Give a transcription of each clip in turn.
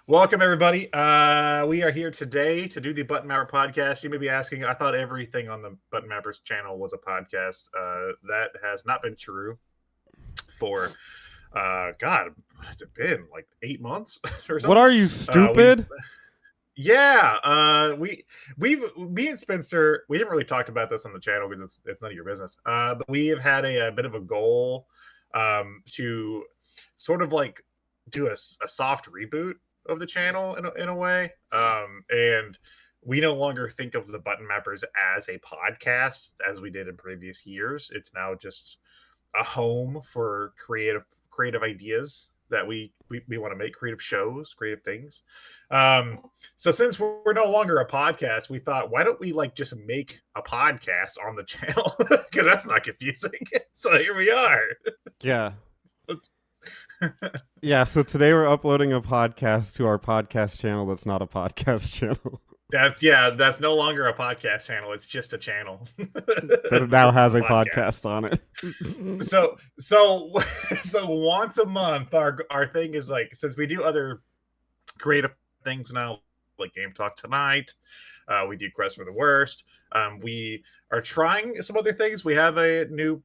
Welcome, everybody. We are here today to do the Button Mapper podcast. You may be asking, I thought everything on the Button Mappers channel was a podcast. That has not been true for, God, what has it been? Like 8 months or What something? are you, We stupid? Yeah, me and Spencer, we haven't really talked about this on the channel because it's none of your business. But we have had a bit of a goal to sort of like do a soft reboot of the channel in a way. And we no longer think of the Button Mappers as a podcast as we did in previous years. It's now just a home for creative ideas that we want to make, creative shows, creative things. So since we're no longer a podcast, we thought, why don't we like just make a podcast on the channel? Because that's not confusing. So here we are. Yeah. Yeah, so today we're uploading a podcast to our podcast channel that's not a podcast channel. That's no longer a podcast channel. It's just a channel That now has a podcast on it. So once a month, our thing is like, since we do other creative things now, like Game Talk Tonight, we do Quest for the Worst. We are trying some other things. We have a new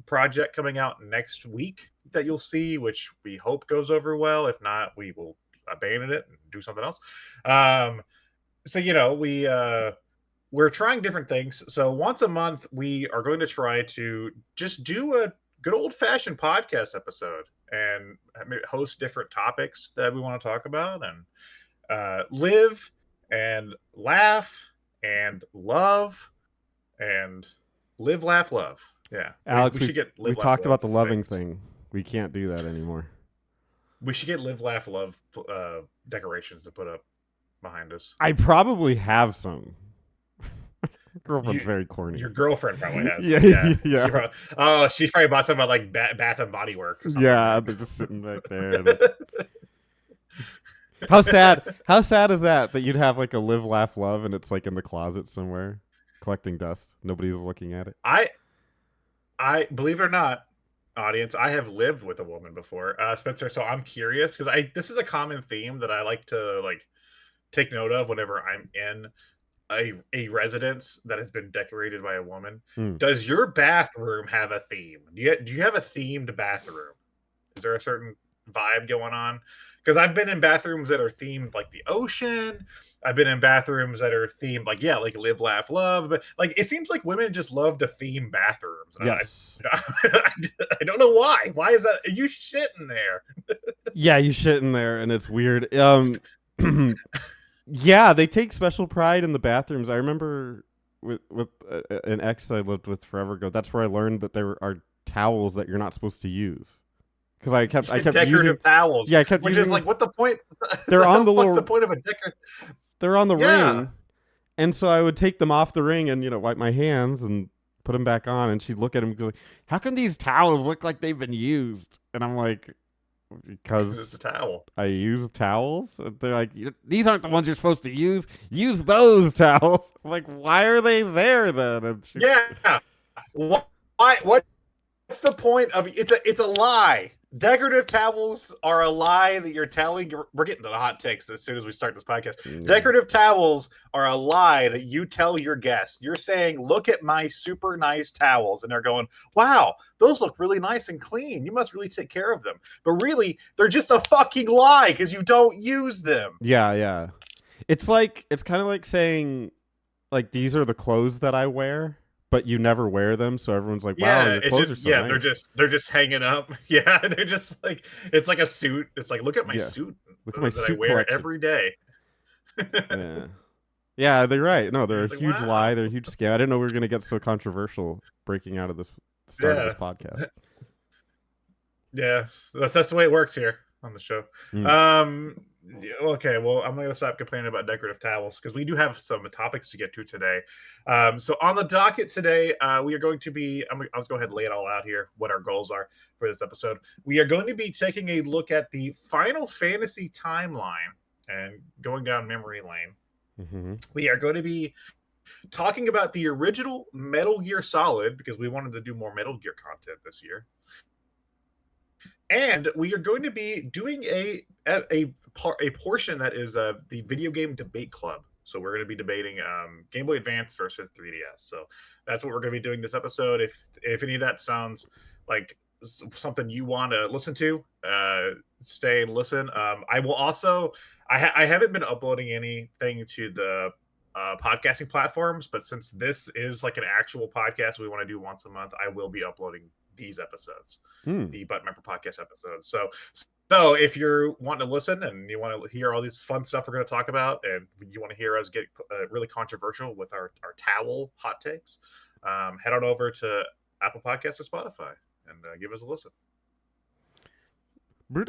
project coming out next week that you'll see, which we hope goes over well. If not, we will abandon it and do something else. So we're trying different things. So once a month, we are going to try to just do a good old fashioned podcast episode and host different topics that we want to talk about and live and laugh and love and live, laugh, love. Yeah, Alex, we should get we live, laugh, talked love about the loving things. thing. We can't do that anymore. We should get live, laugh, love decorations to put up behind us. I probably have some. Girlfriend's very corny. Your girlfriend probably has. Yeah. She probably bought some about like Bath and Body Works. Or something. Yeah, they're just sitting back there. And How sad is that you'd have like a live, laugh, love, and it's like in the closet somewhere, collecting dust. Nobody's looking at it. I believe it or not, audience, I have lived with a woman before, Spencer. So I'm curious because this is a common theme that I like to like take note of whenever I'm in a residence that has been decorated by a woman. Does your bathroom have a theme? Do you have a themed bathroom? Is there a certain vibe going on? Because I've been in bathrooms that are themed like the ocean. I've been in bathrooms that are themed like live, laugh, love. But like it seems like women just love to theme bathrooms. Yes. I don't know why. Why is that? You shit in there. Yeah, you shit in there, and it's weird. Yeah, they take special pride in the bathrooms. I remember with an ex I lived with forever ago. That's where I learned that there are towels that you're not supposed to use. Because I kept decorative using towels. Yeah, I kept which using. Is like, what the point? They're on the What's little. the point of a decorative? They're on the ring, and so I would take them off the ring and wipe my hands and put them back on. And she'd look at them and go, "How can these towels look like they've been used?" And I'm like, because it's a towel. I use towels. They're like, these aren't the ones you're supposed to use. Use those towels. I'm like, why are they there then? Yeah. Why? What's the point of it's a lie. Decorative towels are a lie that you're telling. We're getting to the hot takes as soon as we start this podcast. Decorative towels are a lie that you tell your guests. You're saying, look at my super nice towels. And they're going, wow, those look really nice and clean. You must really take care of them. But really, they're just a fucking lie because you don't use them. Yeah. It's kind of like saying, like, these are the clothes that I wear, but you never wear them, so everyone's like, wow, your clothes are so nice. They're just hanging up. Yeah, they're just like, it's like a suit. It's like, look at my suit. Look at my suit I wear collection every day. Yeah, they're right. No, they're a huge lie. They're a huge scam. I didn't know we were going to get so controversial breaking out of this start of this podcast. Yeah, that's the way it works here on the show. Okay, well, I'm going to stop complaining about decorative towels because we do have some topics to get to today. So on the docket today, we are going to be, I'll go ahead and lay it all out here, what our goals are for this episode. We are going to be taking a look at the Final Fantasy timeline and going down memory lane. Mm-hmm. We are going to be talking about the original Metal Gear Solid because we wanted to do more Metal Gear content this year. And we are going to be doing a portion that is the video game debate club. So we're going to be debating Game Boy Advance versus 3DS. So that's what we're going to be doing this episode. If any of that sounds like something you want to listen to, stay and listen. I will also I haven't been uploading anything to the podcasting platforms, but since this is like an actual podcast we want to do once a month, I will be uploading these episodes, the Button Member Podcast episodes. So if you're wanting to listen and you want to hear all this fun stuff we're going to talk about, and you want to hear us get really controversial with our towel hot takes, head on over to Apple Podcasts or Spotify and give us a listen. What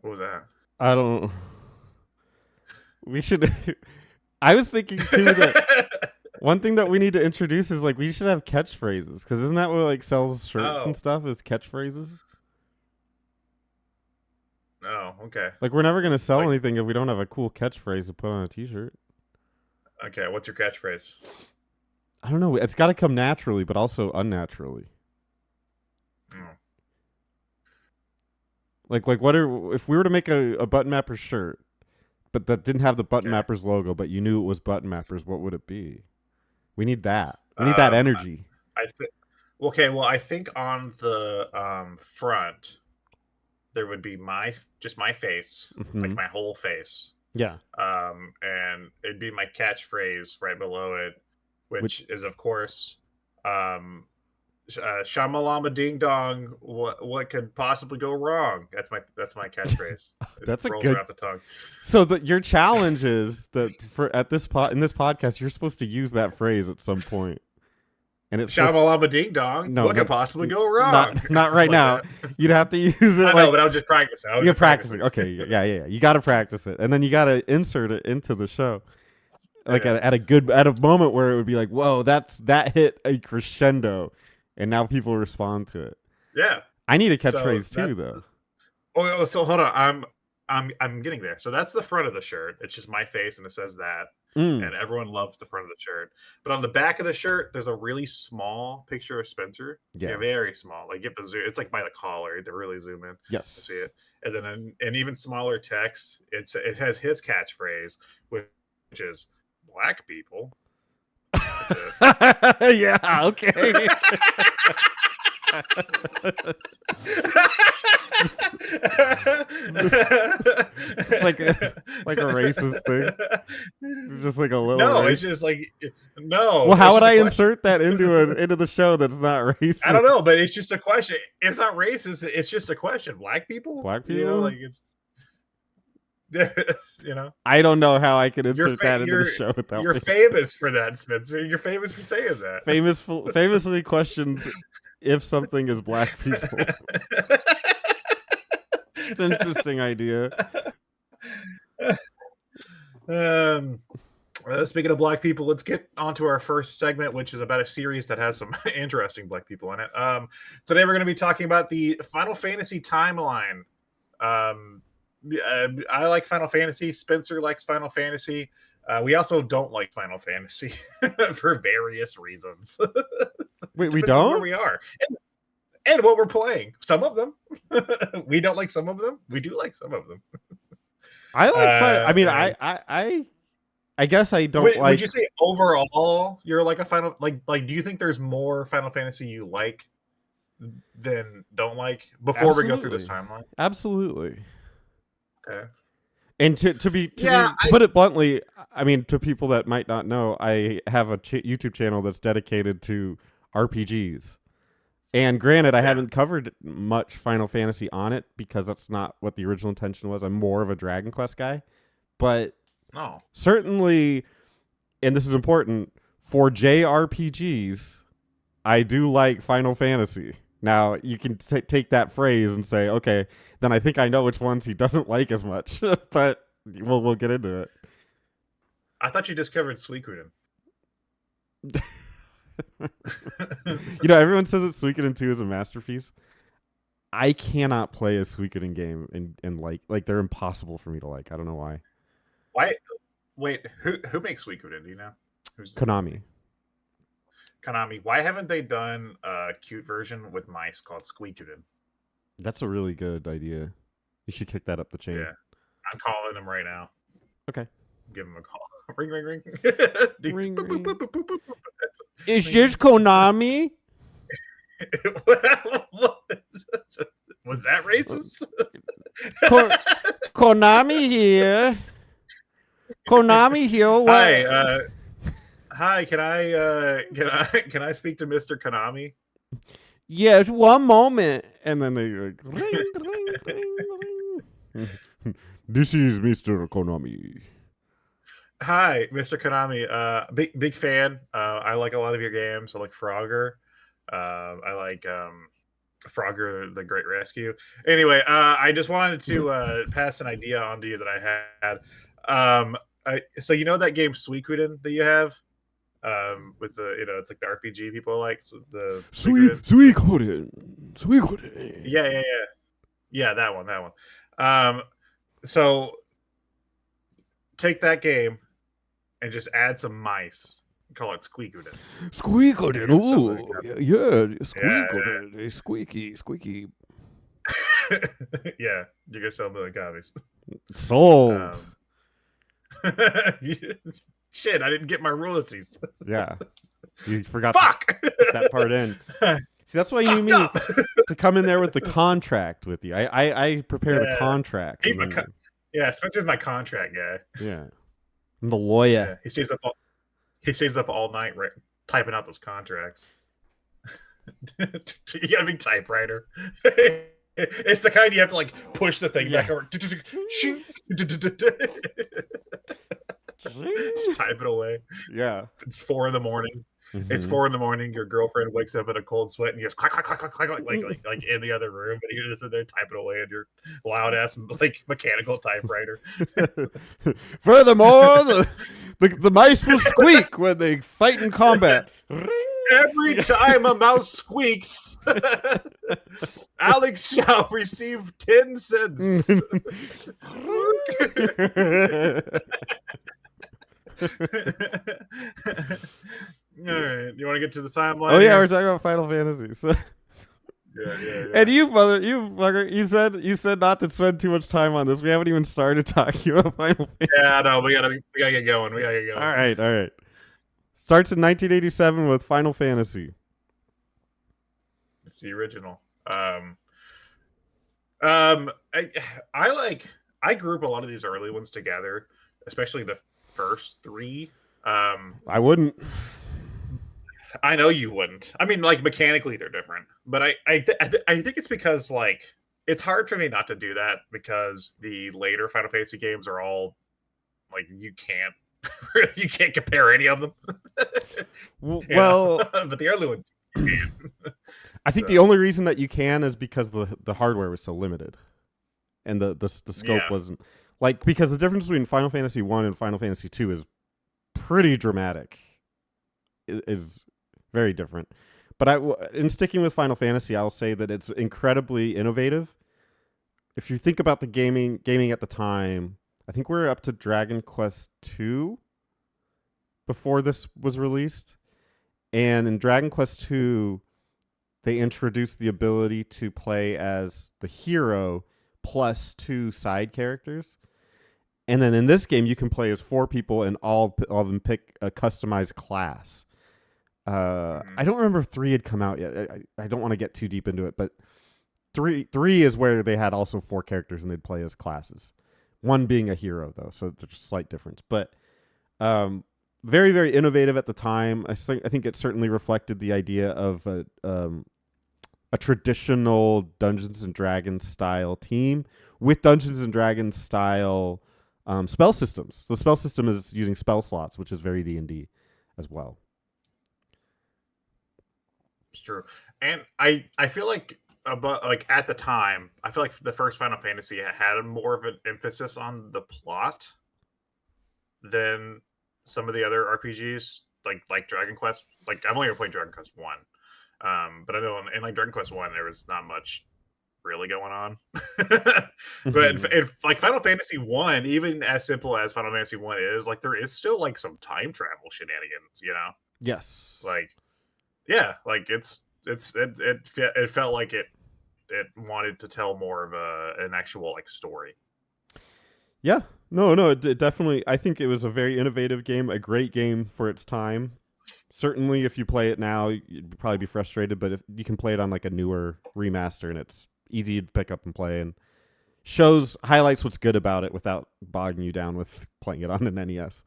was that? I don't. We should. I was thinking too that one thing that we need to introduce is like we should have catchphrases, because isn't that what like sells shirts and stuff is catchphrases? Oh, okay. Like we're never gonna sell anything if we don't have a cool catchphrase to put on a T-shirt. Okay, what's your catchphrase? I don't know. It's got to come naturally, but also unnaturally. Like what if we were to make a Button Mappers shirt, but that didn't have the Button Mappers logo, but you knew it was Button Mappers, what would it be? We need that. We need that energy. Well, I think on the front there would be my face, like my whole face. Yeah. And it'd be my catchphrase right below it, which is of course Shamalama Ding Dong. What could possibly go wrong? That's my catchphrase. That's it a rolls good. Off the tongue. So your challenge is that in this podcast you're supposed to use that phrase at some point, and it's Shamalama Ding Dong. No, what could possibly go wrong? Not right now. You'd have to use it. I know, but I was just practicing. You're practicing. Okay, yeah. You got to practice it, and then you got to insert it into the show. Like at a moment where it would be like, whoa, that hit a crescendo. And now people respond to it. Yeah, I need a catchphrase too, though. Oh, so hold on. I'm getting there. So that's the front of the shirt. It's just my face, and it says that, and everyone loves the front of the shirt. But on the back of the shirt, there's a really small picture of Spencer. Yeah, very small. Like you have to zoom. It's like by the collar to really zoom in. Yes, to see it. And then an even smaller text. It has his catchphrase, which is "Black people." Yeah, okay. It's like a racist thing. It's just like a little. No, race. it's just like no. Well, how would I insert that into the show that's not racist? I don't know, but it's just a question. It's not racist. It's just a question. Black people. Like it's. I don't know how I can insert that into the show without. You're famous for that, Spencer. You're famous for saying that. Famously questions if something is black people. It's an interesting idea. Speaking of black people, let's get on to our first segment, which is about a series that has some interesting black people in it. Today we're going to be talking about the Final Fantasy timeline. I like Final Fantasy. Spencer likes Final Fantasy. We also don't like Final Fantasy for various reasons. Wait, we don't? Where we are and what we're playing. Some of them. We don't like some of them. We do like some of them. I like I guess I don't like. Would you say overall you're like a Final like do you think there's more Final Fantasy you like than don't like before we go through this timeline? Absolutely. Okay. And to put it bluntly, I mean, to people that might not know, I have a YouTube channel that's dedicated to RPGs. And granted, I haven't covered much Final Fantasy on it because that's not what the original intention was. I'm more of a Dragon Quest guy. But certainly, and this is important, for JRPGs, I do like Final Fantasy. Now, you can take that phrase and say, okay, then I think I know which ones he doesn't like as much. But we'll get into it. I thought you discovered Suikoden. Everyone says that Suikoden 2 is a masterpiece. I cannot play a Suikoden game and like they're impossible for me to like. I don't know why. Why? Wait, who makes Suikoden? Do you know? Konami. Konami, why haven't they done a cute version with mice called Squeakootin? That's a really good idea. You should kick that up the chain. Yeah, I'm calling them right now. Okay. Give them a call. Ring, ring, ring. Ring, Boop, boop, boop, ring. boop, boop, boop, boop. Is Ring, this ring. Konami? Was that racist? Konami here. Konami here. What? Hi. Can I speak to Mr. Konami? Yes, one moment. And then they like ring, ring, ring, ring. This is Mr. Konami. Hi, Mr. Konami. Big fan. I like a lot of your games. I like Frogger. I like Frogger: The Great Rescue. Anyway, I just wanted to pass an idea on to you that I had. So you know that game Suikoden that you have, with the it's like the RPG people like the Suikoden. Yeah, that one. So take that game and just add some mice. Call it Squeakooden. Squeakoden. Ooh, yeah. Squeakoden. Yeah. Squeaky. Yeah, you're gonna sell a million copies. Sold. Shit, I didn't get my royalties. Yeah, you forgot Fuck! to put that part in. See, that's why you need me to come in there with the contract with you. I prepare the contracts. Yeah, Spencer's my contract guy. Yeah, I'm the lawyer. Yeah, he stays up all night typing out those contracts. You got a big typewriter. It's the kind you have to like push the thing back over. Just type it away. Yeah. It's 4 a.m. Mm-hmm. It's 4 a.m. Your girlfriend wakes up in a cold sweat and you just clack, clack, clack, clack, clack, like in the other room, and you're just in there typing away on your loud ass like mechanical typewriter. Furthermore, the mice will squeak when they fight in combat. Every time a mouse squeaks, Alex shall receive 10 cents. All right, you want to get to the timeline? Oh yeah, we're talking about Final Fantasy. So. Yeah. And you fucker, you said not to spend too much time on this. We haven't even started talking about Final Fantasy. Yeah, no, we gotta get going. All right. Starts in 1987 with Final Fantasy. It's the original. I group a lot of these early ones together, especially the first 3. I wouldn't. I know you wouldn't. I mean, like mechanically they're different, but I think it's because like it's hard for me not to do that because the later Final Fantasy games are all like you can't compare any of them. Well, but the early ones you can. I think the only reason that you can is because the hardware was so limited, and the scope wasn't like, because the difference between Final Fantasy 1 and Final Fantasy 2 is pretty dramatic. It is very different. But in sticking with Final Fantasy, I'll say that it's incredibly innovative. If you think about the gaming at the time, I think we're up to Dragon Quest II before this was released. And in Dragon Quest II, they introduced the ability to play as the hero plus 2 side characters. And then in this game, you can play as 4 people and all of them pick a customized class. I don't remember if 3 had come out yet. I don't want to get too deep into it, but 3 is where they had also 4 characters and they'd play as classes. 1 being a hero, though, so there's a slight difference. But very, very innovative at the time. I think it certainly reflected the idea of a traditional Dungeons and Dragons style team with Dungeons and Dragons style spell systems. The spell system is using spell slots, which is very D&D as well. It's true. And I feel like at the time, I feel like the first Final Fantasy had more of an emphasis on the plot than some of the other RPGs, like Dragon Quest. Like I've only ever played Dragon Quest 1. But I know in like Dragon Quest 1 there was not much really going on. But like Final Fantasy 1, even as simple as Final Fantasy 1 is, like there is still like some time travel shenanigans, Yes. Like yeah, like it felt like it wanted to tell more of an actual like story. Yeah, no, it definitely. I think it was a very innovative game, a great game for its time. Certainly, if you play it now, you'd probably be frustrated. But if you can play it on like a newer remaster, and it's easy to pick up and play, and highlights what's good about it without bogging you down with playing it on an NES.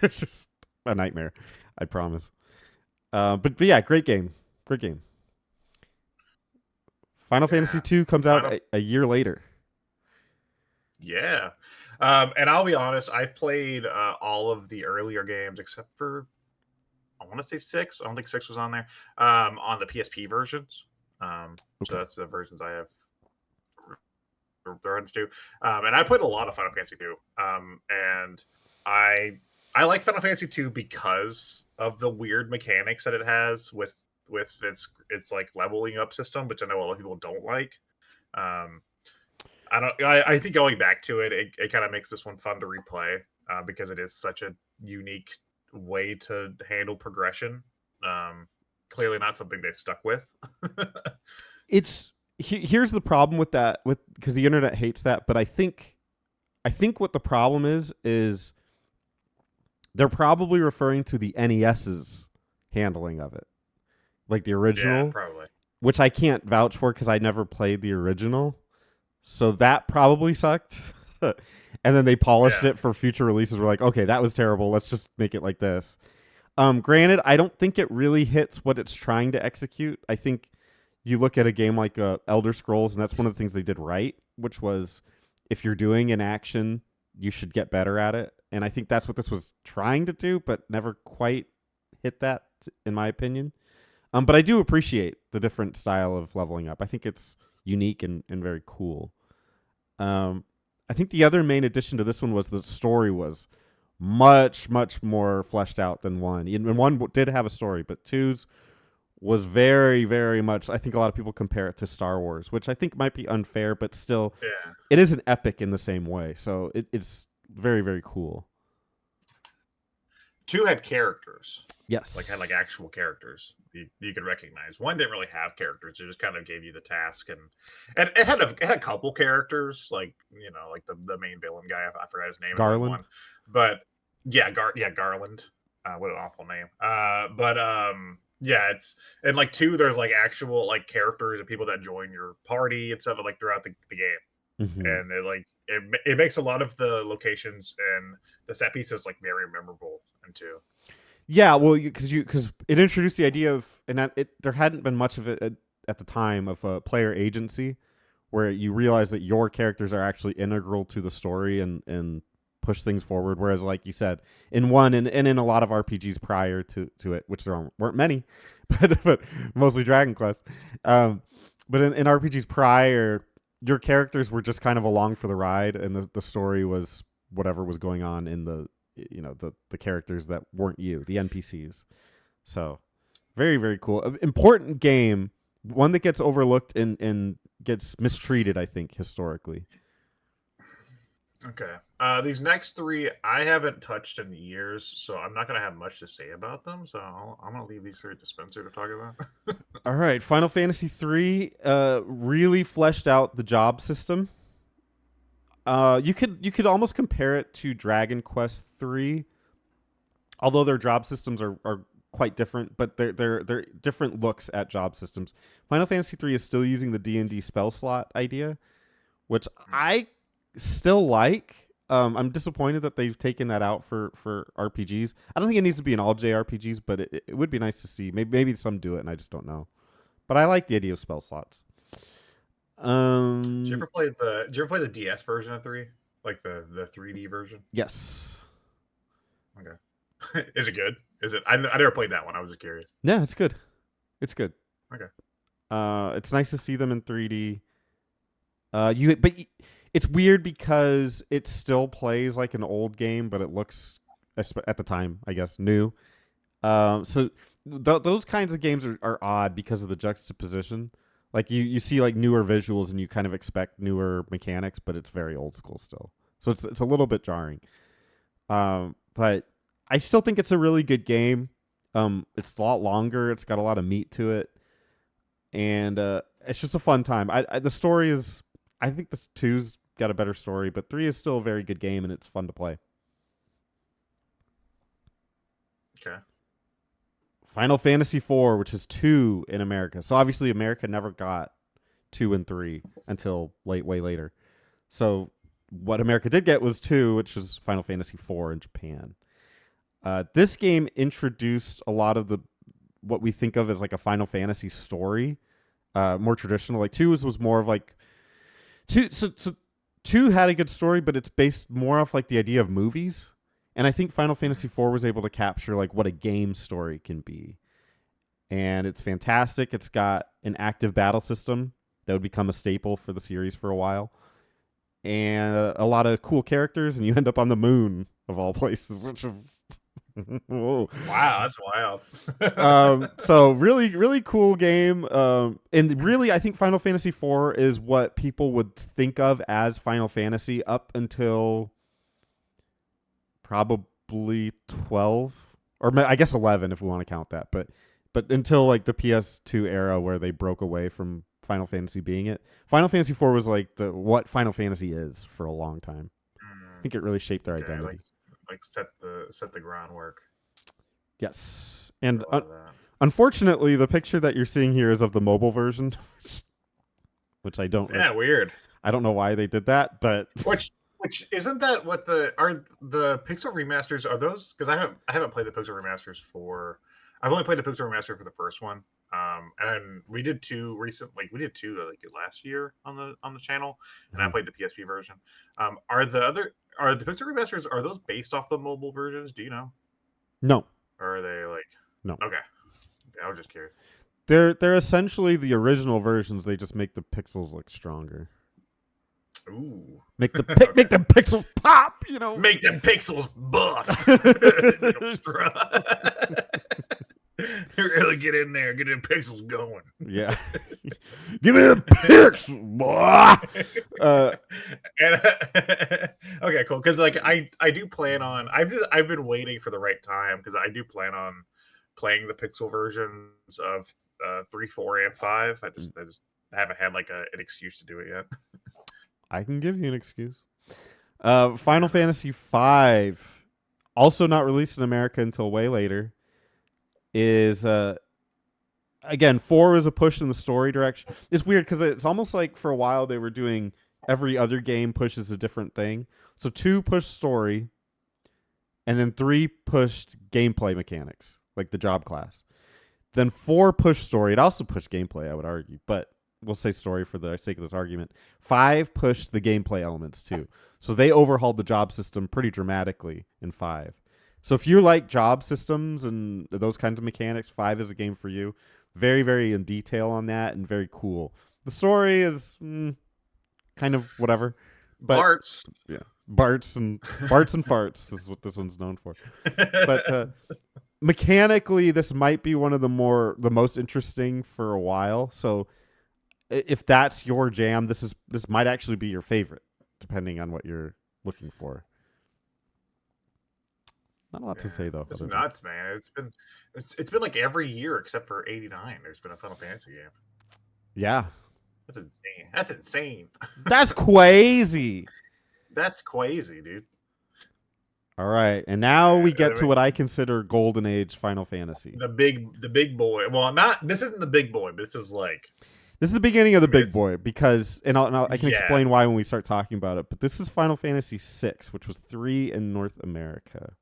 It's just a nightmare, I promise. But yeah, great game, great game. Final Fantasy Yeah, 2 comes out Final a year later. yeah. And I'll be honest, I've played all of the earlier games except for I want to say six. I don't think six was on there. On the PSP versions. So Okay. that's the versions I have reference to. And I played a lot of Final Fantasy 2. And I I like Final Fantasy 2 because of the weird mechanics that it has with its like leveling up system, which I know a lot of people don't like. Um, I don't. I think going back to it kind of makes this one fun to replay because it is such a unique way to handle progression. Um, Clearly not something they stuck with. It's here's the problem with that, with because the internet hates that, but I think what the problem is they're probably referring to the NES's handling of it, like the Yeah, original, probably. which I can't vouch for because I never played the original. So that probably sucked. And then they polished Yeah, it for future releases. We're like, okay, that was terrible. Let's just make it like this. Granted, I don't think it really hits what it's trying to execute. I think you look at a game like Elder Scrolls, and that's one of the things they did right, which was if you're doing an action, you should get better at it. And I think that's what this was trying to do, but never quite hit that, in my opinion. But I do appreciate the different style of leveling up. I think it's unique and very cool. Um, I think the other main addition to this one was the story was much more fleshed out than one. And one did have a story, but two's was very much. I think a lot of people compare it to Star Wars, which I think might be unfair, but still, yeah. it is an epic in the same way. So it's very cool. Two had characters, like had Yes, like actual characters you could recognize. One didn't really have characters; it just kind of gave you the task, and it had a couple characters, like like the main villain guy. I forgot his name in that Garland. one, but yeah, Garland. What an awful name. But yeah, it's and like two, there's like actual like characters and people that join your party and stuff like throughout the game, Hmm. and it makes a lot of the locations and the set pieces like very memorable and too. Yeah, well, because it introduced the idea of, and that there hadn't been much of it at the time, of a player agency, where you realize that your characters are actually integral to the story and push things forward. Whereas, like you said, in one and in a lot of RPGs prior to it, which there weren't many, but mostly Dragon Quest. But in RPGs prior, your characters were just kind of along for the ride, and the story was whatever was going on in the characters that weren't you, the NPCs. So very cool. Important game, one that gets overlooked and gets mistreated, I think, historically. Okay. These next three I haven't touched in years, so I'm not gonna have much to say about them. So I'm gonna leave these three to Spencer to talk about. All right, Final Fantasy 3 really fleshed out the job system. You could almost compare it to Dragon Quest 3, although their job systems are quite different, but they're different looks at job systems. Final Fantasy 3 is still using the D&D spell slot idea, which I still like. I'm disappointed that they've taken that out for RPGs. I don't think it needs to be in all JRPGs, but it would be nice to see. Maybe some do it, and I just don't know. But I like the idea of spell slots. Um, Did you ever play the DS version of three, like the 3D version? yes. Okay. Is it good? Is it? I never played that one. I was just curious. Yeah, it's good. It's good. Okay. It's nice to see them in 3D. It's weird because it still plays like an old game, but it looks at the time, I guess, new. Those kinds of games are odd because of the juxtaposition. Like you see like newer visuals and you kind of expect newer mechanics, but it's very old school still. So it's a little bit jarring. But I still think it's a really good game. It's a lot longer. It's got a lot of meat to it, and it's just a fun time. The story is, I think this two's got a better story, but 3 is still a very good game, and it's fun to play. Okay. Final Fantasy IV, which is 2 in America. So obviously America never got 2 and 3 until way later. So what America did get was 2, which was Final Fantasy IV in Japan. This game introduced a lot of what we think of as like a Final Fantasy story, more traditional. Like 2 was more of like 2 had a good story, but it's based more off like the idea of movies. And I think Final Fantasy IV was able to capture like what a game story can be. And it's fantastic. It's got an active battle system that would become a staple for the series for a while. And a lot of cool characters, and you end up on the moon of all places, which is whoa. Wow, that's wild. So really cool game. And really, I think Final Fantasy IV is what people would think of as Final Fantasy up until probably 12, or I guess 11 if we want to count that. But until like the PS2 era where they broke away from Final Fantasy being it. Final Fantasy IV was like what Final Fantasy is for a long time. I think it really shaped their identity. Like set the groundwork. Yes. And unfortunately, the picture that you're seeing here is of the mobile version, which I don't. Yeah, weird. I don't know why they did that, but which isn't that what the pixel remasters are those? Because I haven't played the pixel remasters for. I've only played the pixel remaster for the first one. And we did 2 recently. We did 2 like last year on the channel, and I played the PSP version. Are the pixel remasters, are those based off the mobile versions? Do you know? No. Or are they like no? Okay, I was just curious. They're essentially the original versions. They just make the pixels look stronger. Ooh. Make the make them pixels pop, you know. Make them pixels buff. Really get in there, get them pixels going. Yeah. Give me the pixels, boy. Okay, cool. Because like I do plan on. I've been waiting for the right time because I do plan on playing the pixel versions of 3, 4, and 5. I just haven't had like an excuse to do it yet. I can give you an excuse. Final Fantasy V, also not released in America until way later, is again 4 is a push in the story direction. It's weird because it's almost like for a while they were doing every other game pushes a different thing. So 2 pushed story, and then 3 pushed gameplay mechanics, like the job class. Then 4 pushed story. It also pushed gameplay, I would argue, but we'll say story for the sake of this argument. 5 pushed the gameplay elements too. So they overhauled the job system pretty dramatically in 5. So if you like job systems and those kinds of mechanics, 5 is a game for you. Very, very in detail on that and very cool. The story is kind of whatever. But Barts. Yeah. Barts and farts is what this one's known for. But mechanically, this might be one of the most interesting for a while. So if that's your jam, this might actually be your favorite, depending on what you're looking for. Not a lot to say though. It's nuts, man. It's been like every year except for '89. There's been a Final Fantasy game. Yeah, that's insane. That's insane. That's crazy. That's crazy, dude. All right, and now we get to what I consider golden age Final Fantasy. The big boy. Well, this isn't the big boy, but this is the beginning of the big boy because, and I can explain why when we start talking about it. But this is Final Fantasy VI, which was 3 in North America.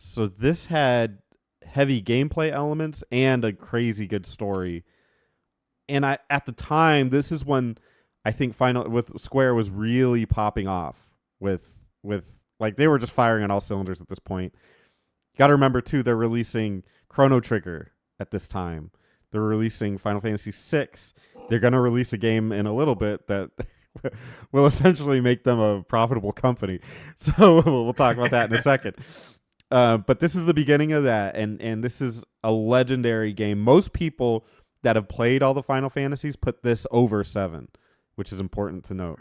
So this had heavy gameplay elements and a crazy good story. And at the time, this is when I think Square was really popping off with like they were just firing on all cylinders at this point. You got to remember too, they're releasing Chrono Trigger at this time. They're releasing Final Fantasy VI. They're going to release a game in a little bit that will essentially make them a profitable company. So we'll talk about that in a second. But this is the beginning of that, and this is a legendary game. Most people that have played all the Final Fantasies put this over 7, which is important to note.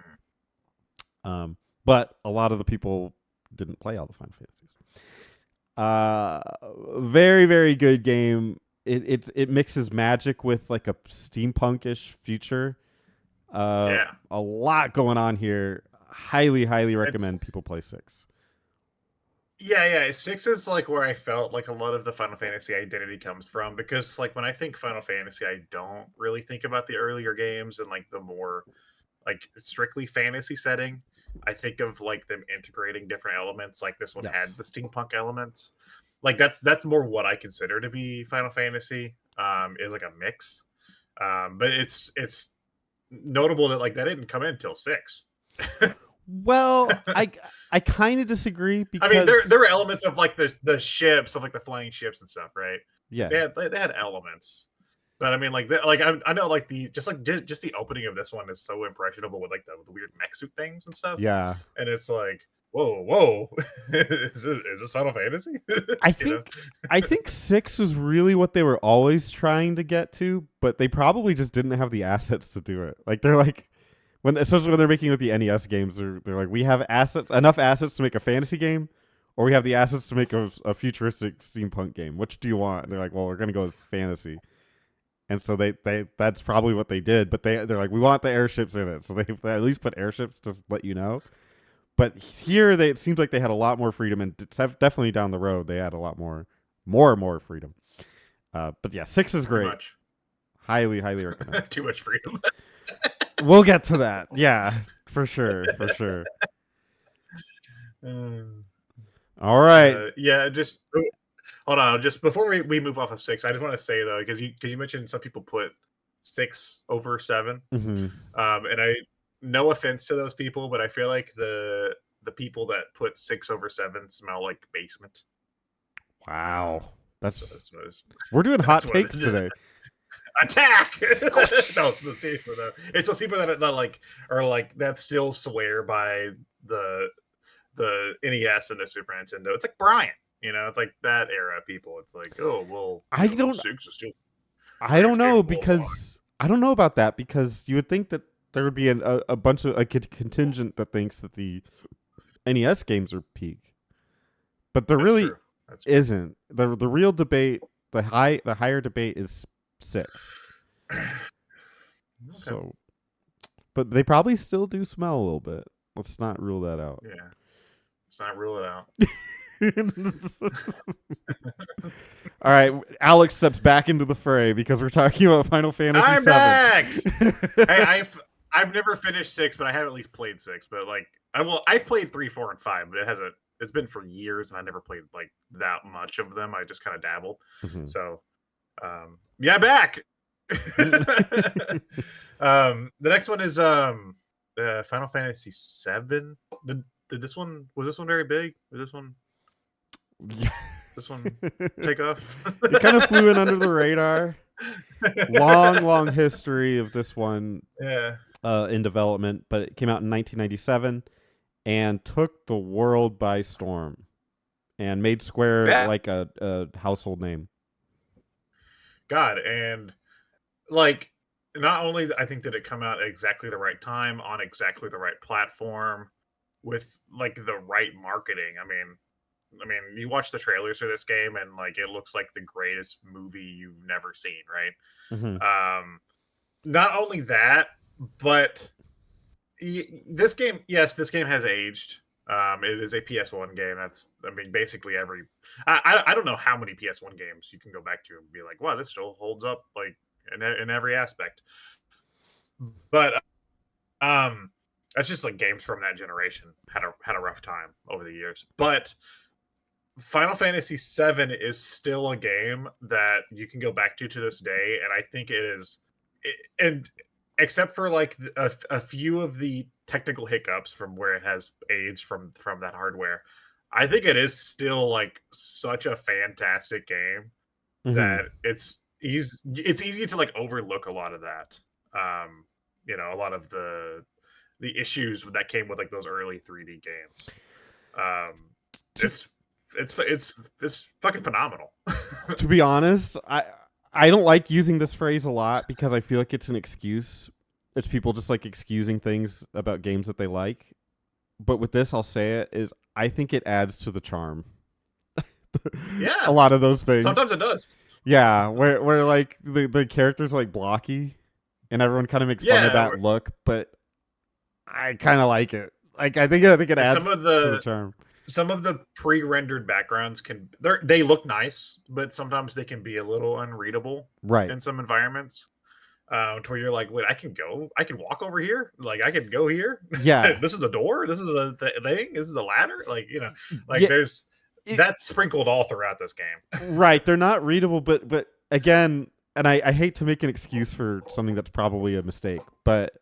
But a lot of the people didn't play all the Final Fantasies. Uh, very very good game. It mixes magic with like a steampunkish future. Yeah. A lot going on here. Highly It's recommend people play 6. yeah. Six is like where I felt like a lot of the Final Fantasy identity comes from because like when I think Final Fantasy, I don't really think about the earlier games and like the more like strictly fantasy setting. I think of like them integrating different elements. Like this one had Yes. the steampunk elements. Like that's more what I consider to be Final Fantasy. Is like a mix. But it's notable that like that didn't come in until six. Well, I kind of disagree I mean, there because were elements of like the ships, of like the flying ships and stuff, right? Like yeah. they had elements, but I mean, I know like just the opening of this one is so impressionable with like the weird mech suit things and stuff, Yeah. and it's like whoa, is this Final Fantasy? I you know? think I think 6 was really what they were always trying to get to, but they probably just didn't have the assets to do it. Like they're like especially when they're making like the NES games, they're like, we have enough assets to make a fantasy game, or we have the assets to make a futuristic steampunk game. Which do you want? And they're like, well, we're gonna go with fantasy. And so they that's probably what they did. But they're like, we want the airships in it, so they at least put airships to let you know. But here, it seems like they had a lot more freedom, and definitely down the road, they had a lot more freedom. But yeah, 6 is Too great. much, Highly recommend. too much freedom. We'll get to that. Yeah, for sure. All right. Yeah, just hold on. Just before we move off of six, I just want to say though, because you mentioned some people put six over seven, Mm-hmm. and I no offense to those people, but I feel like the people that put six over seven smell like basement. Wow. So That's what we're doing hot that's what it takes is. today. Attack! No, seriously though, it's those people that like are like that still swear by the NES and the Super Nintendo. It's like Brian, it's like that era of people. It's like, oh well, I don't six is still I don't greatest game know of all time. because I don't know about that because you would think that there would be a bunch of a contingent that thinks that the NES games are peak, but there That's really true. That's true. isn't. The real debate, the higher debate is 6. Okay. So, but they probably still do smell a little bit. Let's not rule that out. Yeah, let's not rule it out. All right, Alex steps back into the fray because we're talking about Final Fantasy I'm VII. back. Hey, I've never finished six, but I have at least played six. But like, I've played 3, 4, and 5, but it's been for years, and I never played like that much of them. I just kind of dabbled. Mm-hmm. So, yeah, back. The next one is Final Fantasy VII. Did this one was this one very big? Was this one take off? It kind of flew in under the radar. Long history of this one. Yeah. In development, but it came out in 1997 and took the world by storm and made Square like a household name. God, and like not only I think did it come out at exactly the right time on exactly the right platform with like the right marketing. I mean, you watch the trailers for this game and like it looks like the greatest movie you've never seen, right? Mm-hmm. Not only that, but this game has aged. It is a PS1 game. Basically every. I don't know how many PS1 games you can go back to and be like, wow, this still holds up like in every aspect. But that's just like games from that generation had a rough time over the years. But Final Fantasy VII is still a game that you can go back to this day, and I think it is. And except for like a few of the technical hiccups from where it has aged from that hardware, I think it is still like such a fantastic game that it's easy to like overlook a lot of that. A lot of the issues that came with like those early 3D games. It's fucking phenomenal. To be honest, I don't like using this phrase a lot because I feel like it's an excuse. It's people just like excusing things about games that they like. But with this, I'll say it is I think it adds to the charm. A Yeah, lot of those things. sometimes it does. Yeah, where like the characters like blocky, and everyone kind of makes fun of Yeah, that look, but I kind of like it. Like I think it and adds to the charm. some of the pre-rendered backgrounds they look nice, but sometimes they can be a little unreadable Right. in some environments. To where you're like, wait, I can walk over here, like I can go here. Yeah. This is a door. This is a thing. This is a ladder. Like like Yeah. there's that's sprinkled all throughout this game. Right. They're not readable, but again, and I hate to make an excuse for something that's probably a mistake, but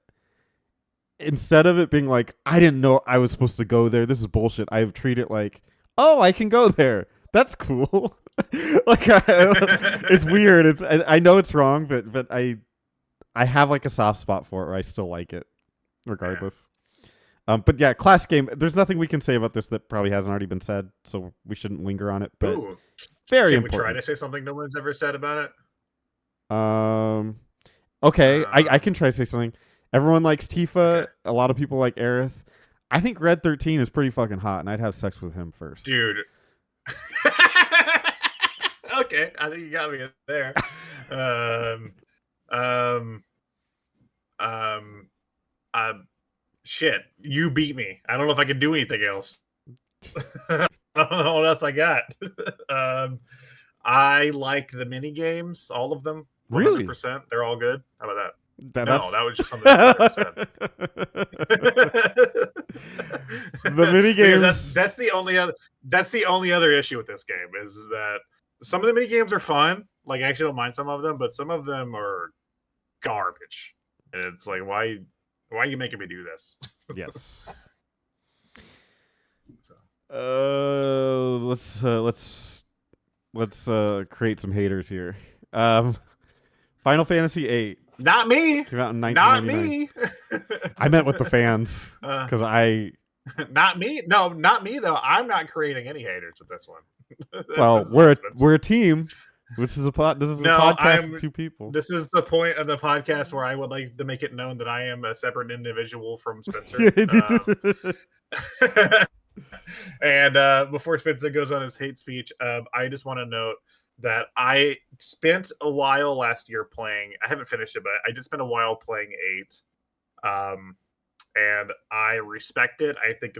instead of it being like, I didn't know I was supposed to go there, this is bullshit, I treat it like, oh, I can go there. That's cool. It's weird. I know it's wrong, but I have like a soft spot for it where I still like it regardless. But yeah, classic game. There's nothing we can say about this that probably hasn't already been said, so we shouldn't linger on it. But Ooh, very can important. we try to say something no one's ever said about it? Okay, I can try to say something. Everyone likes Tifa. Okay. A lot of people like Aerith. I think Red 13 is pretty fucking hot, and I'd have sex with him first. Dude. Okay, I think you got me there. Shit, you beat me. I don't know if I can do anything else. I don't know what else I got. I like the mini games, all of them. 100%. Really? They're all good. How about that? That's... that was just something I said. The mini games. That's the only other issue with this game is that some of the mini games are fun. Like I actually don't mind some of them, but some of them are garbage. And it's like, why are you making me do this? Yes. Let's create some haters here. Final Fantasy VIII. Not me. Came out in 1999. Not me. I meant with the fans because Not me. No, not me though. I'm not creating any haters with this one. Well, we're a team. This is a podcast with two people. This is the point of the podcast where I would like to make it known that I am a separate individual from Spencer. And before Spencer goes on his hate speech, I just want to note that I spent a while last year playing. I haven't finished it, but I did spend a while playing 8. And I respect it. I think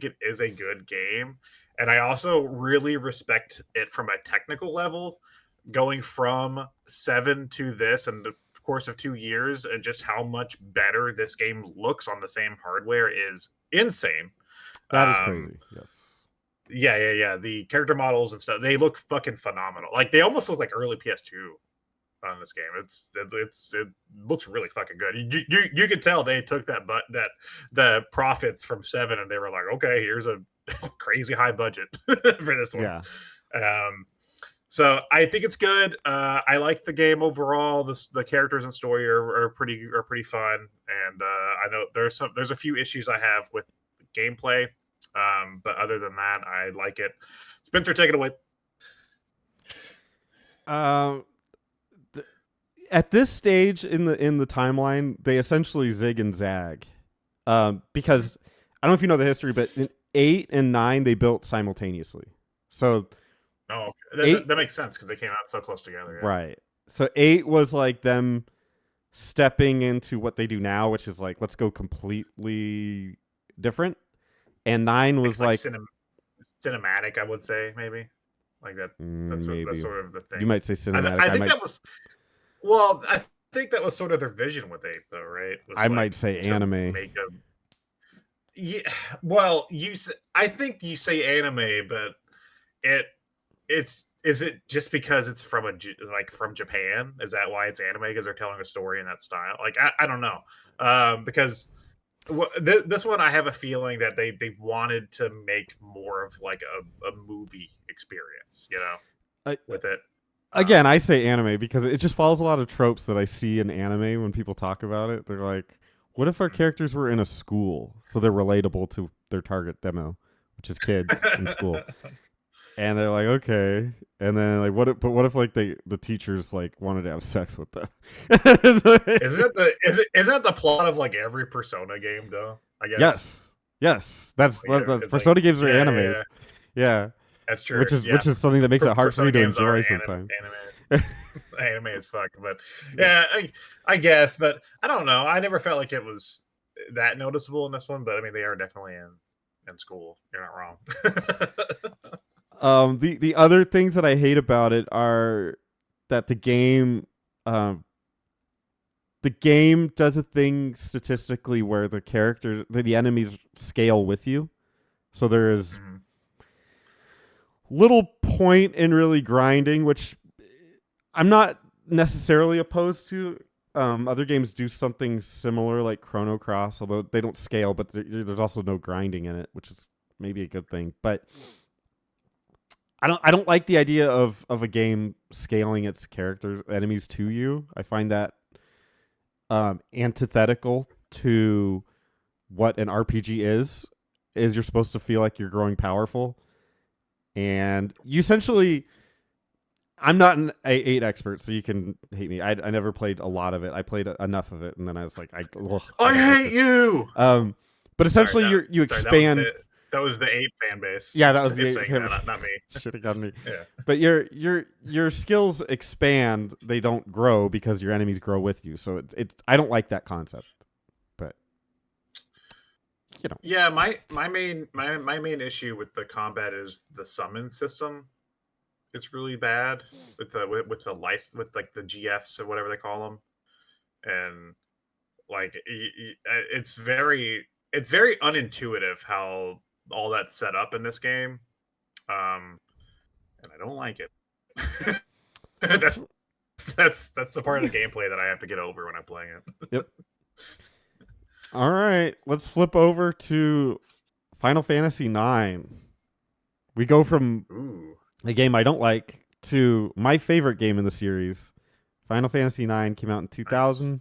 it is a good game. And I also really respect it from a technical level, going from 7 to this in the course of 2 years, and just how much better this game looks on the same hardware is insane. That is crazy. Yes. Yeah. The character models and stuff, they look fucking phenomenal. Like they almost look like early PS2 on this game. It looks really fucking good. You can tell they took the profits from 7 and they were like, okay, here's a crazy high budget for this one. Yeah. So I think it's good. I like the game overall. The characters and story are pretty fun. And I know there's a few issues I have with gameplay. But other than that, I like it. Spencer, take it away. At this stage in the timeline, they essentially zig and zag, because I don't know if you know the history, but in 8 and 9 they built simultaneously. So, that makes sense because they came out so close together. Yeah. Right. So 8 was like them stepping into what they do now, which is like, let's go completely different. And 9 was like cinematic, I would say, maybe like that. That's sort of the thing. You might say cinematic. I think that was. Well, I think that was sort of their vision with 8, though, right? I might say anime. Yeah. Well, I think you say anime, but is it just because it's from from Japan? Is that why it's anime? Because they're telling a story in that style? Like I don't know, because. This one, I have a feeling that they wanted to make more of like a movie experience, with it. Again, I say anime because it just follows a lot of tropes that I see in anime when people talk about it. They're like, what if our characters were in a school so they're relatable to their target demo, which is kids in school? And they're like, okay. And then like, what if like the teachers like wanted to have sex with them? Isn't that the plot of like every Persona game though? I guess. Yes. That's Persona games are animes. Yeah. That's true. Yeah, which is something that makes it hard for me Persona to games are enjoy sometimes. anime as fuck. But yeah, I guess. But I don't know. I never felt like it was that noticeable in this one. But I mean, they are definitely in school. You're not wrong. The other things that I hate about it are that the game does a thing statistically where the enemies scale with you. So there is little point in really grinding, which I'm not necessarily opposed to. Other games do something similar, like Chrono Cross, although they don't scale, but there's also no grinding in it, which is maybe a good thing. But I don't like the idea of a game scaling its enemies to you. I find that antithetical to what an RPG is you're supposed to feel like you're growing powerful. And you essentially, I'm not an 8 expert, so you can hate me. I never played a lot of it. I played enough of it, and then I was like, I hate you. But essentially, you expand. That was the 8 fan base. Yeah, that was the 8 fan base. Not me. Should have gotten me. Yeah. But your skills expand; they don't grow because your enemies grow with you. So I don't like that concept. But yeah, my main issue with the combat is the summon system. It's really bad with the license, with like the GFs or whatever they call them, and like it's very unintuitive how all that's set up in this game, and I don't like it. that's the part of the gameplay that I have to get over when I'm playing it. Yep. All right, let's flip over to Final Fantasy IX. We go from a game I don't like to my favorite game in the series. Final Fantasy IX came out in 2000. Nice.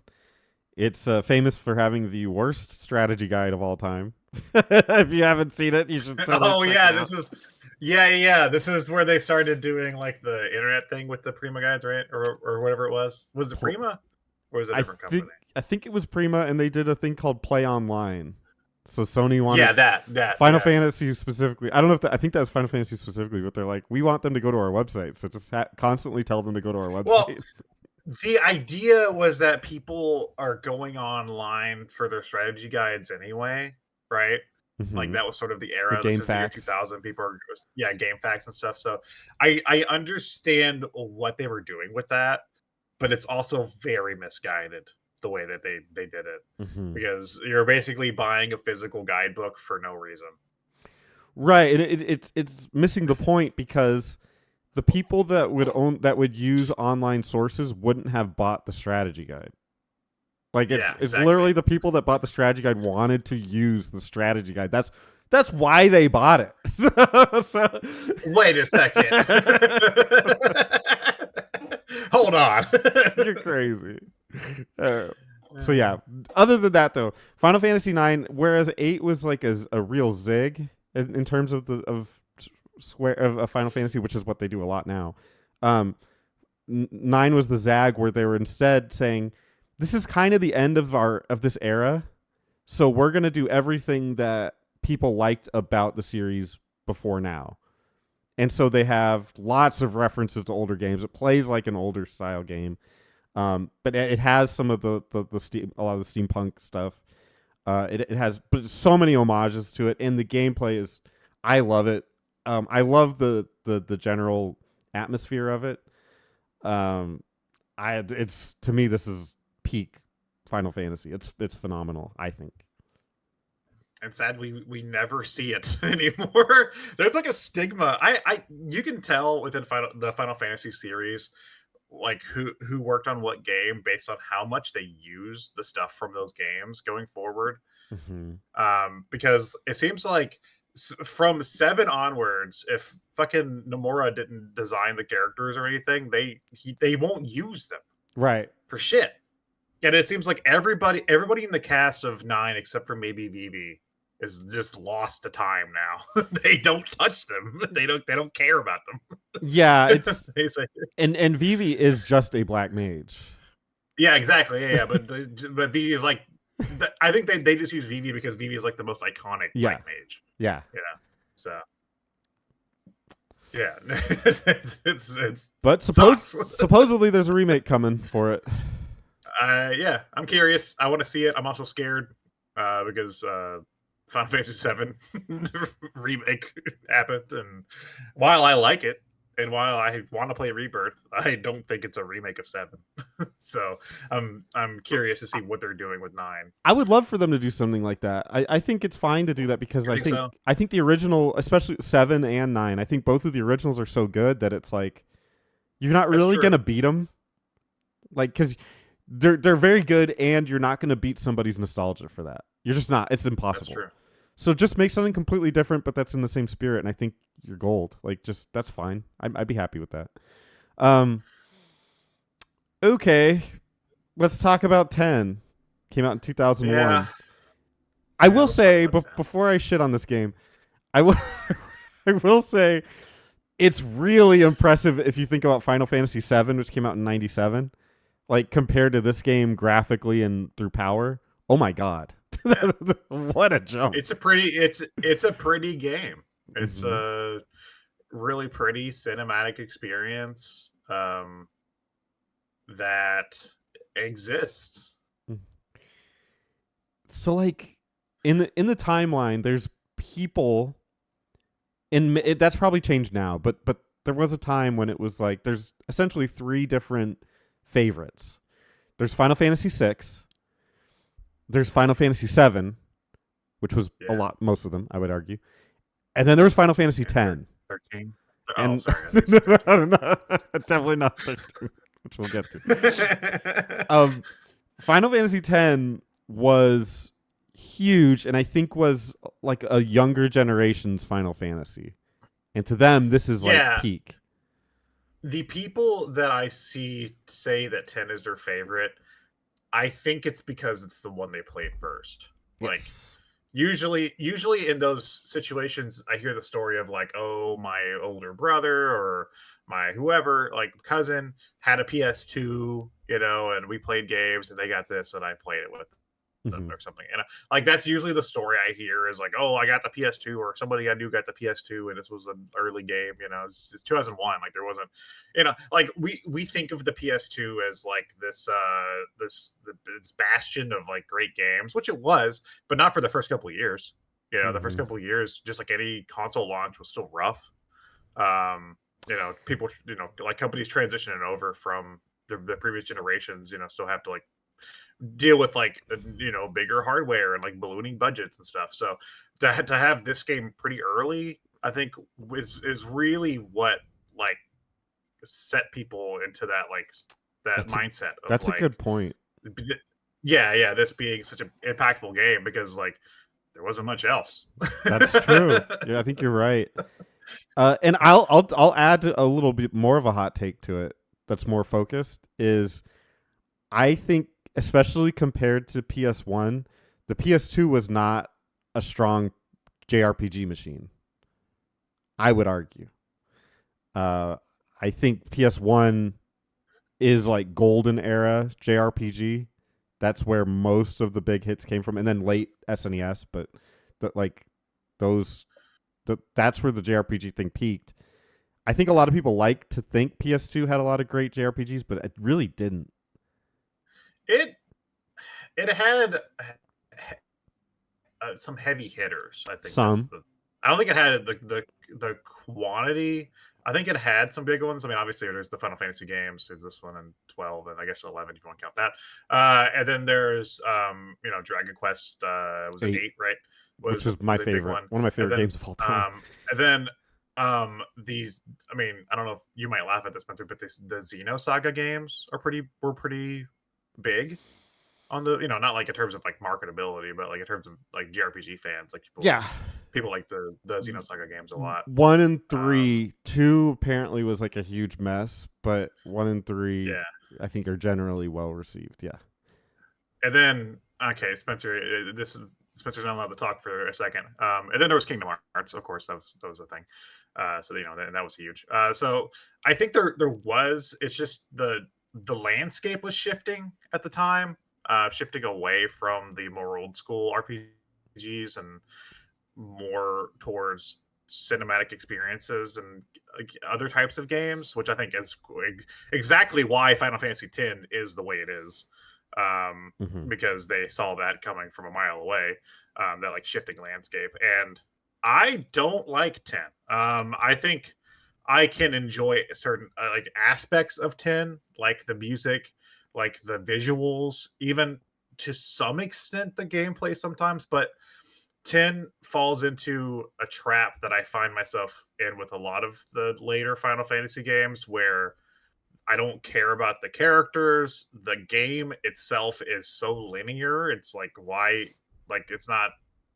It's famous for having the worst strategy guide of all time. If you haven't seen it, you should totally check it out. This is where they started doing like the internet thing with the Prima guides, right? Or whatever it was. Was it Prima? Or was it a different company? I think it was Prima, and they did a thing called Play Online. So Sony wanted that Final Fantasy specifically. I don't know if I think that was Final Fantasy specifically, but they're like, we want them to go to our website, so just constantly tell them to go to our website. Well, the idea was that people are going online for their strategy guides anyway, right? Mm-hmm. Like that was sort of the era. The this is the year 2000. People are game facts and stuff. So I understand what they were doing with that, but it's also very misguided the way that they did it, because you're basically buying a physical guidebook for no reason. Right, and it's missing the point, because the people that would use online sources wouldn't have bought the strategy guide. Like it's literally the people that bought the strategy guide wanted to use the strategy guide. That's why they bought it. So, wait a second. Hold on. You're crazy. So yeah. Other than that, though, Final Fantasy IX, whereas 8 was like a real zig in terms of Final Fantasy, which is what they do a lot now. 9 was the zag, where they were instead saying, this is kind of the end of this era, so we're gonna do everything that people liked about the series before now. And so they have lots of references to older games. It plays like an older style game, but it has some of the a lot of the steampunk stuff. It has so many homages to it, and the gameplay is, I love it. I love the general atmosphere of it. It's, to me, this is peak Final Fantasy. It's phenomenal, I think. And sad we never see it anymore. There's like a stigma. You can tell within the Final Fantasy series, like who worked on what game based on how much they use the stuff from those games going forward. Because it seems like from 7 onwards, if fucking Nomura didn't design the characters or anything, they won't use them, right, for shit. And it seems like everybody in the cast of 9, except for maybe Vivi, is just lost to time now. They don't touch them. They don't care about them. Yeah, it's and Vivi is just a black mage. Yeah, exactly. Yeah. But Vivi is like, I think they just use Vivi because Vivi is like the most iconic black mage. Yeah. So Yeah, it's But sucks. supposedly there's a remake coming for it. Yeah, I'm curious. I want to see it. I'm also scared because Final Fantasy VII remake happened, and while I like it and while I want to play Rebirth, I don't think it's a remake of Seven. So I'm curious to see what they're doing with Nine. I would love for them to do something like that. I think it's fine to do that because You think so? I think the original, especially 7 and 9, I think both of the originals are so good that it's like you're not That's really true. gonna beat them, like because they're very good, and you're not gonna beat somebody's nostalgia for that. You're just not. It's That's impossible. true. So just make something completely different, but that's in the same spirit, and I think you're gold. Like just that's fine. I'd be happy with that. Um, okay, let's talk about 10. Came out in Yeah. 2001. I Yeah. will Let's talk say, about 10. before I shit on this game, I will I will say it's really impressive if you think about Final Fantasy VII, which came out in '97, like compared to this game graphically and through power. Oh my god, Yeah. what a jump! It's a pretty game. It's Mm-hmm. a really pretty cinematic experience that exists. So like in the timeline, there's people that's probably changed now, but there was a time when it was like there's essentially three different favorites. There's Final Fantasy VI, there's Final Fantasy VII, which was a Yeah. lot, most of them, I would argue, and then there was Final Fantasy X. 13. Oh, And sorry. I thought you said no, definitely not 13, which we'll get to. 13. Final Fantasy X was huge, and I think was like a younger generation's Final Fantasy. And to them, this is like Yeah. peak. The people that I see say that 10 is their favorite, I think it's because it's the one they played first. Like, Yes. usually in those situations I hear the story of like, oh, my older brother or my whoever, like cousin, had a PS2, and we played games and they got this and I played it with them Mm-hmm. or something. And like that's usually the story I hear is like, oh, I got the PS2 or somebody I knew got the PS2 and this was an early game. It's 2001. Like there wasn't, like we think of the PS2 as like this bastion of like great games, which it was, but not for the first couple of years. The first Mm-hmm. couple of years, just like any console launch, was still rough. People, like companies transitioning over from the previous generations, still have to like deal with like bigger hardware and like ballooning budgets and stuff. So to have this game pretty early, I think is really what like set people into that like that That's a mindset of that's a like good point. yeah, this being such an impactful game because like there wasn't much else. That's true. Yeah, I think you're right. And I'll add a little bit more of a hot take to it. That's more focused. Is I think, especially compared to PS1, the PS2 was not a strong JRPG machine. I would argue. Uh, I think PS1 is like golden era JRPG. That's where most of the big hits came from, and then late SNES. But like those, that's where the JRPG thing peaked. I think a lot of people like to think PS2 had a lot of great JRPGs, but it really didn't. it it had some heavy hitters. I think that's Some, the. I don't think it had the quantity. I think it had some big ones. I mean, obviously there's the Final Fantasy games. There's this one and 12, and I guess 11 if you want to count that. And then there's Dragon Quest. Was it 8, 8? Right? which Was is my was a big favorite, one. one of my And favorite then games of all time. um and then these. I mean, I don't know if you might laugh at this, Spencer, but the Xenosaga games were pretty big on the not like in terms of like marketability, but like in terms of like JRPG fans, like Yeah, people like the Xenosaga games a lot. 1 and 3, 2 apparently was like a huge mess, but 1 and 3 Yeah, I think are generally well received. Yeah. and then okay, Spencer, this is Spencer's not allowed to talk for a second. And then there was Kingdom Hearts, of course, that was a thing. So that was huge. So I think there was. It's just the landscape was shifting at the time, shifting away from the more old school RPGs and more towards cinematic experiences and like, other types of games, which I think is exactly why Final Fantasy X is the way it is, Hmm. because they saw that coming from a mile away, that like shifting landscape. And I don't like 10. I think I can enjoy certain like aspects of 10, like the music, like the visuals, even to some extent the gameplay sometimes, but 10 falls into a trap that I find myself in with a lot of the later Final Fantasy games where I don't care about the characters. The game itself is so linear. It's like, why, like, it's not,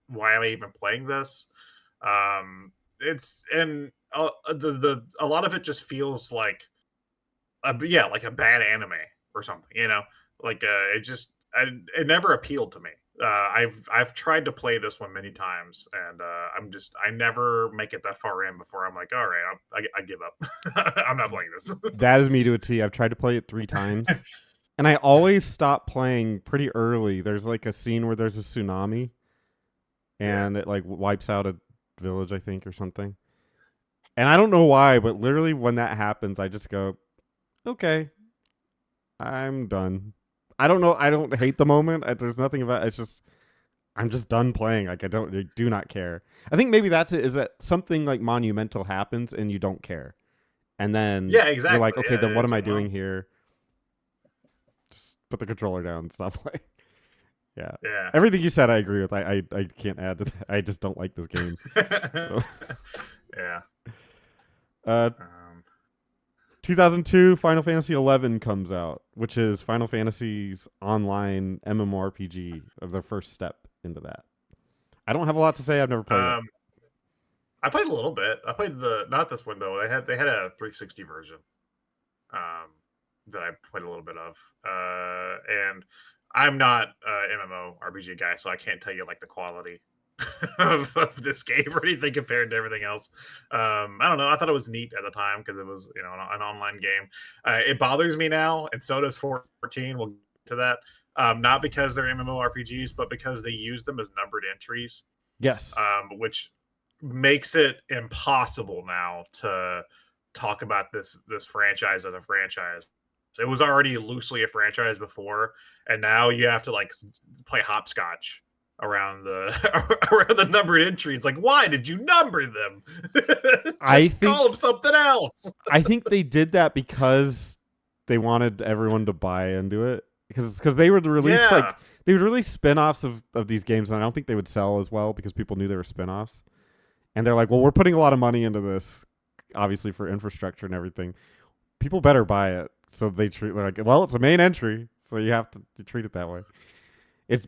why am I even playing this? It's, and a lot of it just feels like, yeah, like a bad anime or something, you know? Like, it just, it never appealed to me. I've tried to play this one many times, and I never make it that far in before I'm like, all right, I give up. I'm not playing this. That is me to a T. I've tried to play it 3 times, and I always stop playing pretty early. There's like a scene where there's a tsunami, Yeah, and it like wipes out a village, I think, or something. And I don't know why, but literally when that happens, I just go, okay, I'm done. I don't know. I don't hate the moment. There's nothing about it. It's just I'm just done playing. Like I do not care. I think maybe that's it. Is that something like monumental happens and you don't care, and then yeah, you're exactly. like, okay, Yeah, then what it's am I like, well, doing here? Just put the controller down and stop playing. Yeah, yeah, everything you said, I agree with. I can't add to that. I just don't like this game. So, yeah. uh, Um, 2002, Final Fantasy 11 comes out, which is Final Fantasy's online MMORPG of their first step into that. I don't have a lot to say. I've never played it. um, I played a little bit. I played the not this one though. They had a 360 version, um, that I played a little bit of, and I'm not a MMORPG guy, so I can't tell you like the quality of this game or anything compared to everything else. I don't know. I thought it was neat at the time because it was, you know, an online game. It bothers me now, and so does 14. We'll get to that. Not because they're MMORPGs, but because they use them as numbered entries, Yes. which makes it impossible now to talk about this franchise as a franchise. It was already loosely a franchise before, and now you have to like play hopscotch around the around the numbered entries. Like, why did you number them? I Just call think them something else. I think they did that because they wanted everyone to buy into it because they would release Yeah, they would release spin-offs of these games and I don't think they would sell as well because people knew they were spin-offs. And they're like, "Well, we're putting a lot of money into this obviously for infrastructure and everything. People better buy it." So they're like, "Well, it's a main entry, so you have to you treat it that way."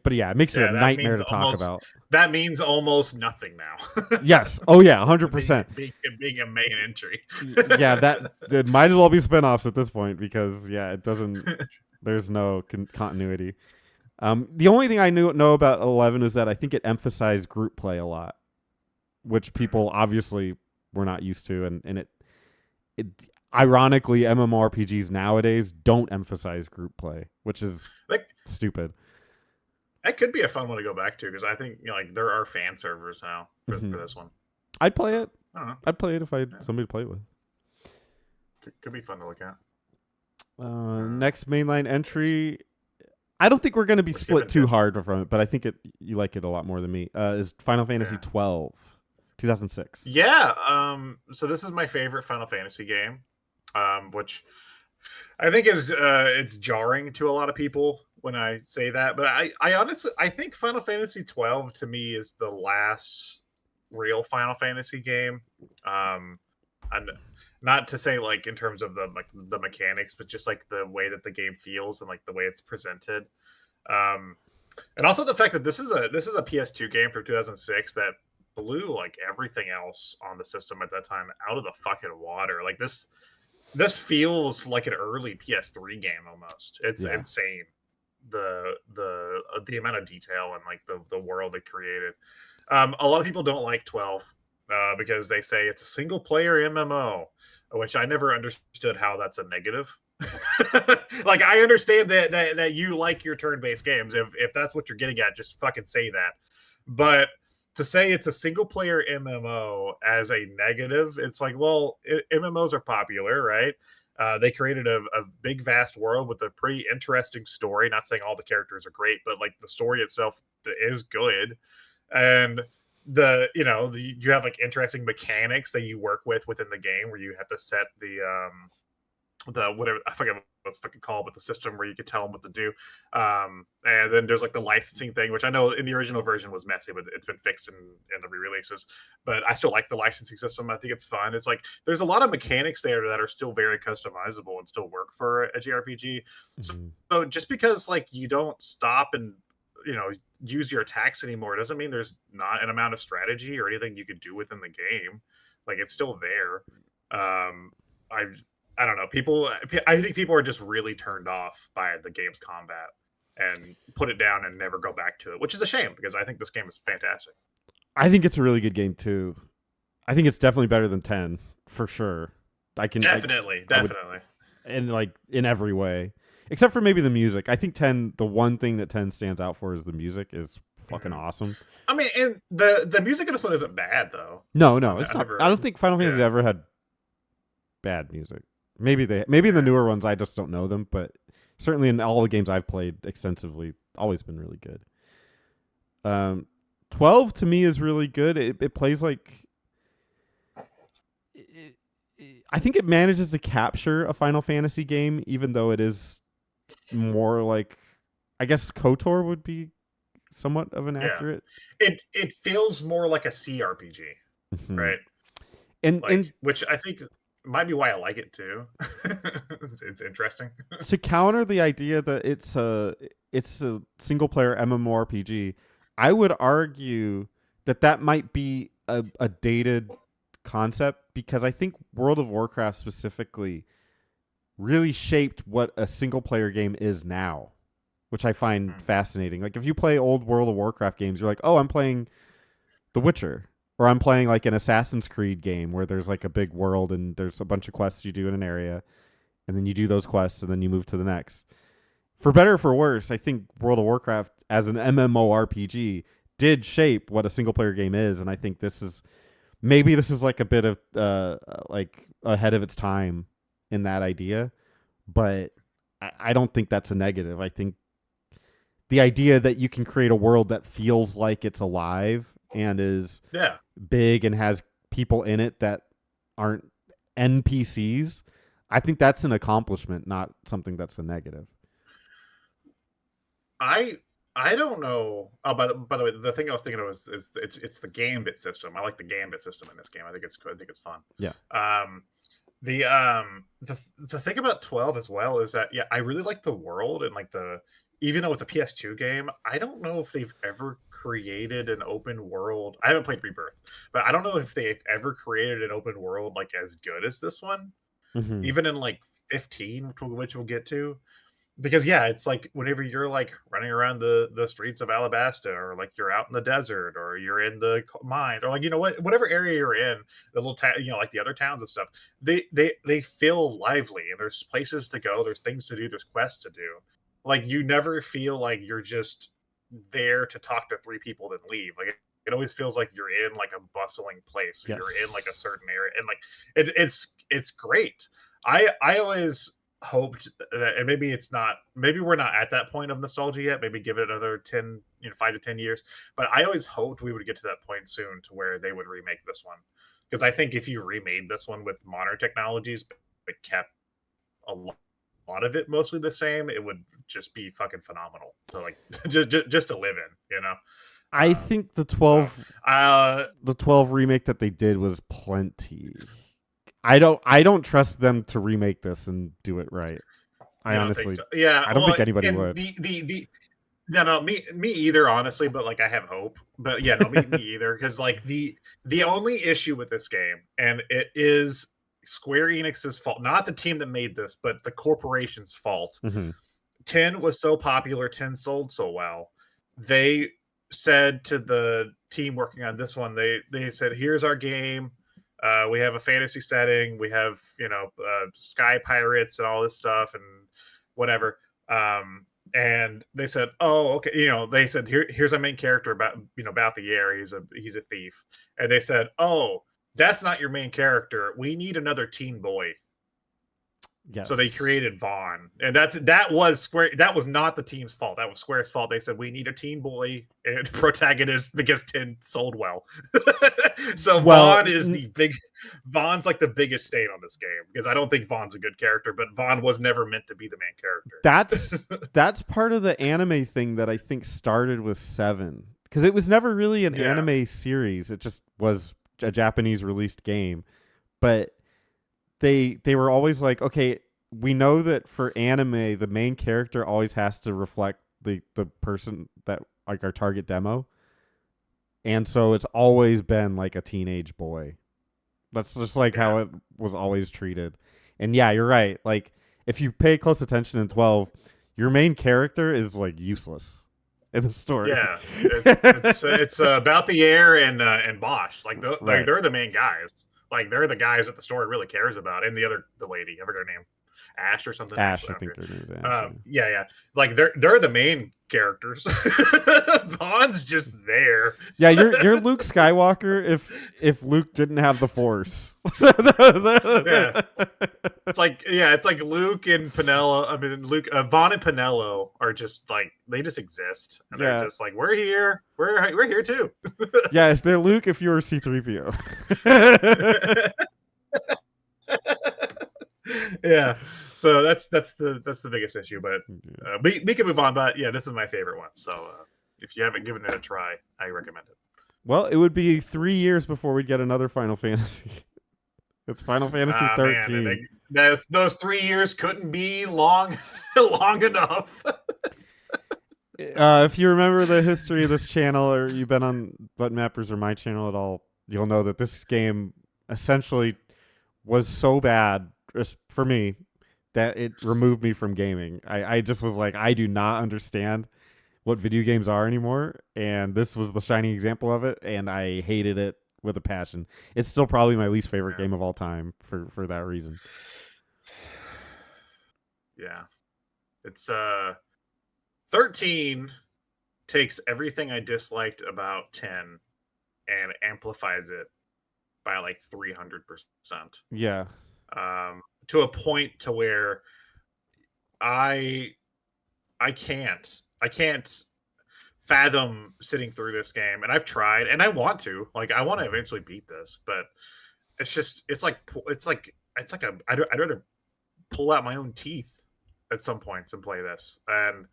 But yeah, it makes it a yeah. That nightmare means to talk almost about. that means almost nothing now. Yes. Oh yeah, 100%. being a main entry. Yeah, that it might as well be spin-offs at this point because yeah, it doesn't. There's no continuity. The only thing I know about 11 is that I think it emphasized group play a lot, which people obviously were not used to, and it ironically MMORPGs nowadays don't emphasize group play, which is Like, stupid. that could be a fun one to go back to because I think, you know, like there are fan servers now for Mhm. this one. I'd play So it. I don't know. I'd play it if I had Yeah, somebody to play it with. could be fun to look at. Next mainline entry. I don't think we're going to be We're split skipping too 10. hard from it, but I think you like it a lot more than me. Is Final Fantasy Yeah. 12, 2006. Yeah. So this is my favorite Final Fantasy game, which I think is it's jarring to a lot of people when I say that, but I honestly I think Final Fantasy 12 to me is the last real Final Fantasy game. And not to say like in terms of the mechanics, but just like the way that the game feels and like the way it's presented. Um, and also the fact that this is a PS2 game from 2006 that blew like everything else on the system at that time out of the fucking water. Like this feels like an early PS3 game almost. It's Yeah. insane the amount of detail and like the world it created. A lot of people don't like 12 because they say it's a single player MMO, which I never understood how that's a negative. Like I understand that you like your turn-based games. If that's what you're getting at, just fucking say that. But to say it's a single player MMO as a negative, it's like, well, MMOs are popular, right? They created a big, vast world with a pretty interesting story. Not saying all the characters are great, but like the story itself is good, and you have like interesting mechanics that you work with within the game where you have to set the whatever, I forget what it's fucking called, but the system where you can tell them what to do. And then there's like the licensing thing, which I know in the original version was messy, but it's been fixed in the re-releases. But I still like the licensing system. I think it's fun. It's like there's a lot of mechanics there that are still very customizable and still work for a JRPG. So, Mhm. so just because like you don't stop and use your attacks anymore doesn't mean there's not an amount of strategy or anything you could do within the game. Like it's still there. I I don't know. I think people are just really turned off by the game's combat and put it down and never go back to it, which is a shame because I think this game is fantastic. I think it's a really good game too. I think it's definitely better than 10 for sure. Definitely, I would, definitely. and like in every way, except for maybe the music. I think 10. The one thing that 10 stands out for is the music is fucking awesome. I mean, and the music in this one isn't bad though. No, I it's not. never, I don't think Final Fantasy yeah. ever had bad music. Maybe in the newer ones I just don't know them, but certainly in all the games I've played extensively, always been really good. 12 to me is really good. It plays like I think it manages to capture a Final Fantasy game, even though it is more like, I guess KOTOR would be somewhat of an accurate. It feels more like a CRPG, right? And Which I think might be why I like it too. It's interesting. To counter the idea that it's a single player MMORPG, I would argue that might be a dated concept, because I think World of Warcraft specifically really shaped what a single player game is now, which I find fascinating. Like if you play old World of Warcraft games, you're like, oh, I'm playing The Witcher, or I'm playing like an Assassin's Creed game where there's like a big world and there's a bunch of quests you do in an area, and then you do those quests and then you move to the next. For better or for worse, I think World of Warcraft as an MMORPG did shape what a single player game is, and I think this is like a bit of like ahead of its time in that idea, but I don't think that's a negative. I think the idea that you can create a world that feels like it's alive and is big and has people in it that aren't NPCs, I think that's an accomplishment, not something that's a negative. I don't know. Oh, by the way, the thing I was thinking of is it's the Gambit system. I like the Gambit system in this game. I think it's good. I think it's fun. Yeah. The thing about 12 as well is that I really like the world and like even though it's a PS2 game, I don't know if they've ever created an open world. I haven't played Rebirth, but I don't know if they've ever created an open world like as good as this one. Mm-hmm. Even in like 15, which we'll get to. Because it's like whenever you're like running around the streets of Alabasta, or like you're out in the desert, or you're in the mine, or like whatever area you're in, the little town, like the other towns and stuff, they feel lively, and there's places to go, there's things to do, there's quests to do. Like you never feel like you're just there to talk to three people then leave. Like it always feels like you're in like a bustling place. Yes. You're in like a certain area, and like it's great. I always hoped that, and maybe we're not at that point of nostalgia yet, maybe give it another 10, 5 to 10 years, but I always hoped we would get to that point soon to where they would remake this one, because I think if you remade this one with modern technologies but kept a lot of it mostly the same, it would just be fucking phenomenal to like just to live in. I think the 12 remake that they did was plenty. I don't trust them to remake this and do it right. I honestly, so. Yeah, I don't think anybody would. No, me either, honestly. But like, I have hope. But yeah, no, me either. Because like the only issue with this game, and it is Square Enix's fault, not the team that made this, but the corporation's fault. Mm-hmm. 10 was so popular, 10 sold so well. They said to the team working on this one, they said, "Here's our game. We have a fantasy setting. We have sky pirates and all this stuff and whatever. and they said, "Oh, okay." They said, "Here's our main character about the year. He's a thief." And they said, "Oh, that's not your main character. We need another teen boy." So they Yes. created Vaughn, and that was Square. That was not the team's fault. That was Square's fault. They said we need a teen boy and protagonist because 10 sold well. So Well, Vaughn's like the biggest stain on this game because I don't think Vaughn's a good character, but Vaughn was never meant to be the main that's character. that's part of the anime thing that I think started with 7, because it was never really an Yeah, anime series. It just was a Japanese released game, but they were always like, okay, we know that for anime the main character always has to reflect the person that, like, our target demo, and so it's always been like a teenage boy. That's just like yeah, how it was always treated. And yeah, you're right. Like, if you pay close attention in 12, your main character is like useless in the story. yeah. It's about the air and Bosch. Like Right. they're the main guys. Like they're the guys that the story really cares about, and the lady, I forget her name, Ash or something. Ash, Actually, I I don't think care. their name is Ash. Yeah. Yeah, yeah. Like they're the main characters. Vaughn's just there. Yeah, you're Luke Skywalker if Luke didn't have the Force. Yeah, it's like Luke and Pinello. I mean, Vaughn and Pinello are just like they just exist, and they're Yeah. just like we're here, we're here too. Yes, they're Luke if you're C-3PO. Yeah, so that's the biggest issue, but we can move on. But yeah, this is my favorite one. So if you haven't given it a try, I recommend it. Well, it would be 3 years before we get another Final Fantasy. It's Final Fantasy Ah, man, 13. those 3 years couldn't be long long enough. If you remember the history of this channel, or you've been on Button Mappers or my channel at all, you'll know that this game essentially was so bad for me that it removed me from gaming. I just was like, I do not understand what video games are anymore, and this was the shining example of it, and I hated it with a passion. It's still probably my least favorite Yeah. game of all time for that reason. Yeah, it's 13 takes everything I disliked about 10 and amplifies it by like 300%. Yeah. To a point to where I I can't fathom sitting through this game, and I've tried, and I want to, like, I want to eventually beat this, but it's like I'd rather pull out my own teeth at some points and play this. And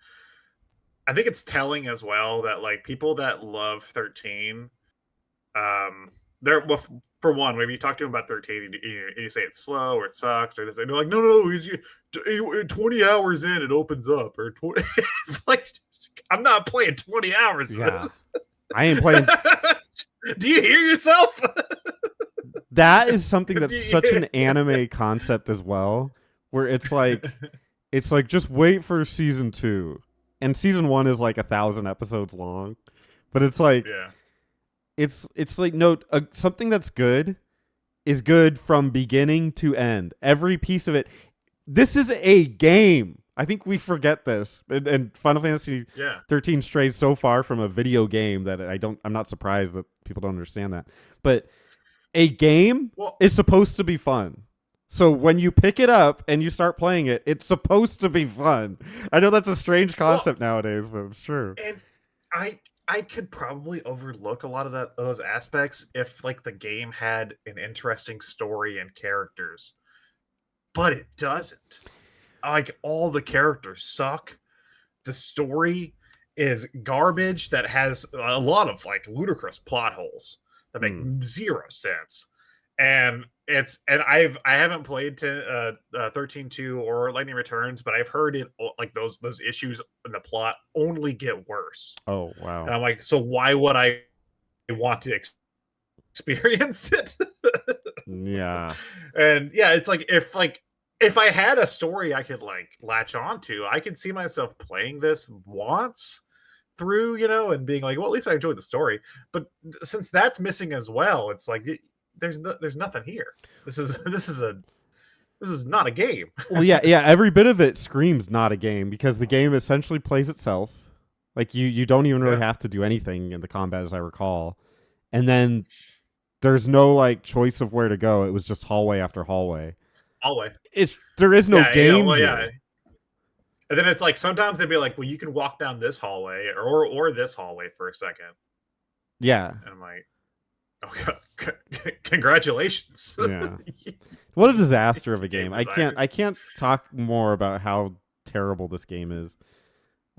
I think it's telling as well that like people that love 13, they're well, for one, when you talk to them about 13 and you say it's slow or it sucks or this, and they're like, no, 20 hours in it opens up, or 20. It's like I'm not playing 20 hours of Yeah. this. I ain't playing. Do you hear yourself? That is something 'Cause that's such an anime concept as well, where it's like just wait for season 2, and season 1 is like 1,000 episodes long, but it's like Yeah. it's like, no, something that's good is good from beginning to end. Every piece of it. This is a game. I think we forget this, and Final Fantasy Yeah. 13 strays so far from a video game that I'm not surprised that people don't understand that. But a game Well, is supposed to be fun. So when you pick it up and you start playing it, it's supposed to be fun. I know that's a strange concept nowadays, but it's true. and I could probably overlook a lot of those aspects if like the game had an interesting story and characters, but it doesn't. Like all the characters suck. The story is garbage that has a lot of like ludicrous plot holes that make zero sense. And I haven't played 13.2 or Lightning Returns, but I've heard it like those issues in the plot only get worse. Oh, And wow. I'm like, so why would I want to experience it? Yeah. And yeah, it's like if I had a story I could like latch onto, I could see myself playing this once through, and being like, well, at least I enjoyed the story. But since that's missing as well, it's like there's nothing here. This is a This is not a game. Well, yeah. Every bit of it screams not a game because the game essentially plays itself. Like you don't even really Yeah. have to do anything in the combat, as I recall. And then there's no like choice of where to go. It was just hallway after hallway. Hallway. There is no Yeah. game Well, here. yeah. And then it's like sometimes they'd be like, "Well, you can walk down this hallway or this hallway for a second." Yeah. And I'm like, "Oh, congratulations!" Yeah. What a disaster of a game. I designer. can't talk more about how terrible this game is.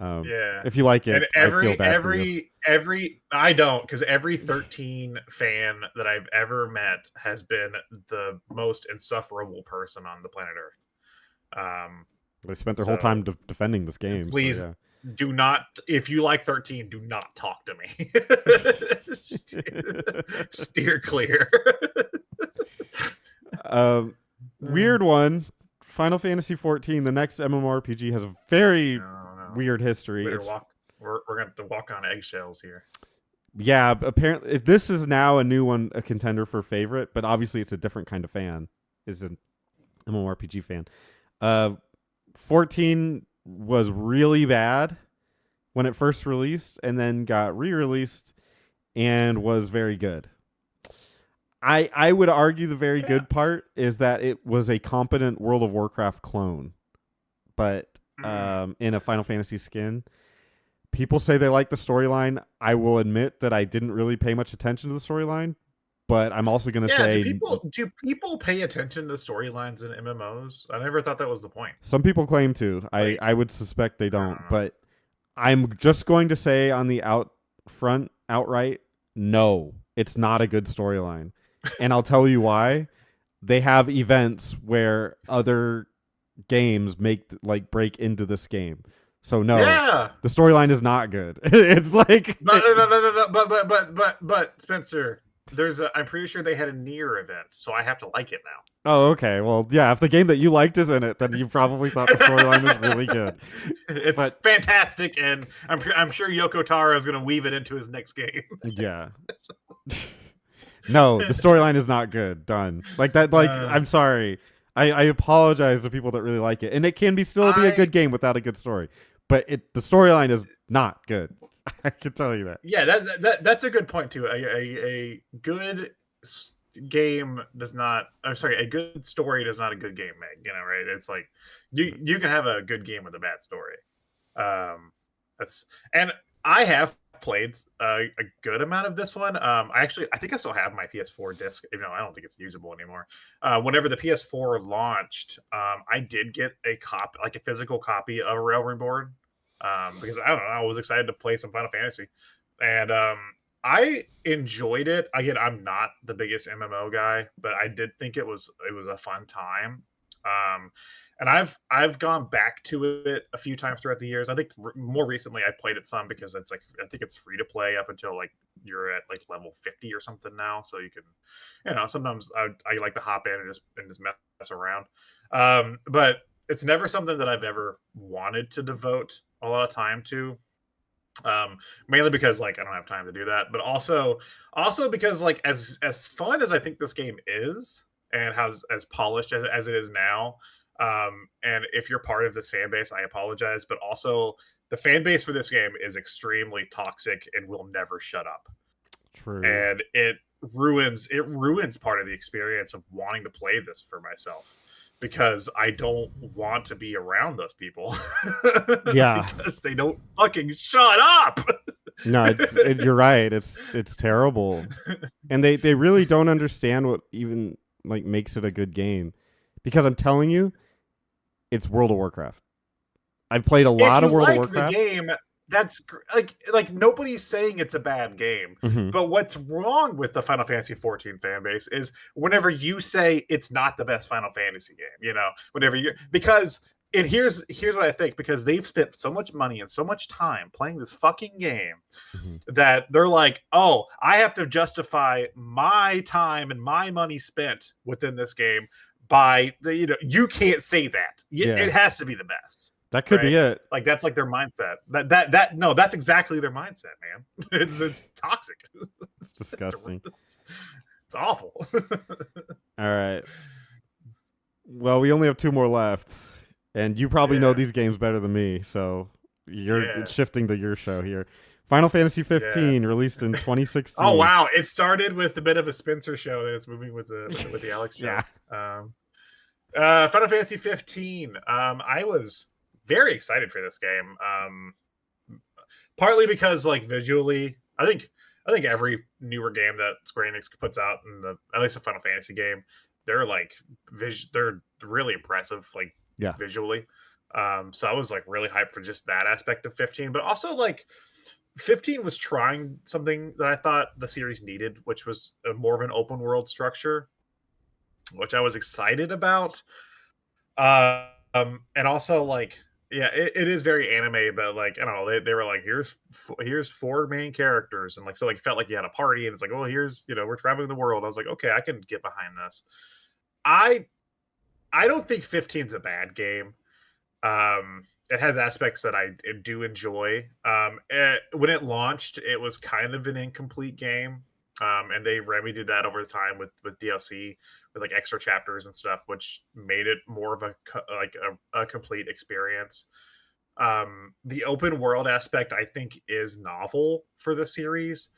Yeah. If you like And it, I feel bad for you. every I don't, because every 13 fan that I've ever met has been the most insufferable person on the planet Earth. They spent their whole time defending this game. Please So, yeah. do not, if you like 13, do not talk to me. Steer clear. Weird one. Final Fantasy 14, the next MMORPG, has a very weird history. We're going to have to walk on eggshells here. Yeah, apparently this is now a new one, a contender for favorite, but obviously it's a different kind of fan. Is an MMORPG fan. 14 was really bad when it first released, and then got re-released and was very good. I would argue the very good part is that it was a competent World of Warcraft clone, but in a Final Fantasy skin. People say they like the storyline. I will admit that I didn't really pay much attention to the storyline, but I'm also going to say... Do people pay attention to storylines in MMOs? I never thought that was the point. Some people claim to. I would suspect they don't, but I'm just going to say on the outright, no, it's not a good storyline. And I'll tell you why. They have events where other games break into this game. So no, the storyline is not good. It's like no. But Spencer, I'm pretty sure they had a Nier event, so I have to like it now. Oh, okay. Well, yeah. If the game that you liked is in it, then you probably thought the storyline was really good. It's fantastic, and I'm sure Yoko Taro is going to weave it into his next game. Yeah. No, the storyline is not good. Done. Like that. Like I'm sorry. I apologize to people that really like it, and it can still be a good game without a good story. But the storyline is not good. I can tell you that. Yeah, that's a good point too. A good game does not. I'm sorry, a good story does not a good game make. You know, right? It's like you can have a good game with a bad story. And I have played a good amount of this one. I think I still have my PS4 disc, even though I don't think it's usable anymore. Whenever the PS4 launched, I did get a physical copy of Railroad Board, because I don't know, I was excited to play some Final Fantasy, and I enjoyed it. Again, I'm not the biggest MMO guy, but I did think it was a fun time. And I've gone back to it a few times throughout the years. I think more recently I played it some because it's like, I think it's free to play up until like you're at like level 50 or something now. So you can, sometimes I like to hop in and just mess around. But it's never something that I've ever wanted to devote a lot of time to. Mainly because like I don't have time to do that, but also because like as fun as I think this game is and as polished as it is now. And if you're part of this fan base, I apologize, but also the fan base for this game is extremely toxic and will never shut up. True. And it ruins part of the experience of wanting to play this for myself, because I don't want to be around those people. Yeah. Because they don't fucking shut up. No, you're right. It's terrible. And they really don't understand what even like makes it a good game. Because I'm telling you, it's World of Warcraft. I've played a lot of World of Warcraft. The game, that's like nobody's saying it's a bad game. Mm-hmm. But what's wrong with the Final Fantasy 14 fan base is whenever you say it's not the best Final Fantasy game, because here's what I think, because they've spent so much money and so much time playing this fucking game, mm-hmm. that they're like, oh, I have to justify my time and my money spent within this game by you can't say that. It has to be the best. That could be it. Like that's like their mindset. That's exactly their mindset, man. It's toxic. It's disgusting. It's awful. All right. Well, we only have two more left, and you probably know Yeah, these games better than me, so you're yeah, shifting to your show here. Final Fantasy yeah. 15, released in Oh 2016. wow! It started with a bit of a Spencer show, then it's moving with the Alex Yeah. show. Um, Final Fantasy 15. I was very excited for this game. Partly because like visually, I think every newer game that Square Enix puts out in the at least a Final Fantasy game, they're like they're really impressive like Yeah. visually. So I was like really hyped for just that aspect of 15, but also like 15 was trying something that I thought the series needed, which was a more of an open world structure, which I was excited about. And also like yeah, it is very anime, but like I don't know, they were like here's four main characters, and like so like felt like you had a party, and it's like oh here's we're traveling the world. I was like okay, I can get behind this. I I don't think 15's a bad game. It has aspects that I do enjoy. When it launched, it was kind of an incomplete game, and they remedied that over time with DLC, with like extra chapters and stuff, which made it more of a complete experience. The open world aspect, I think, is novel for the series.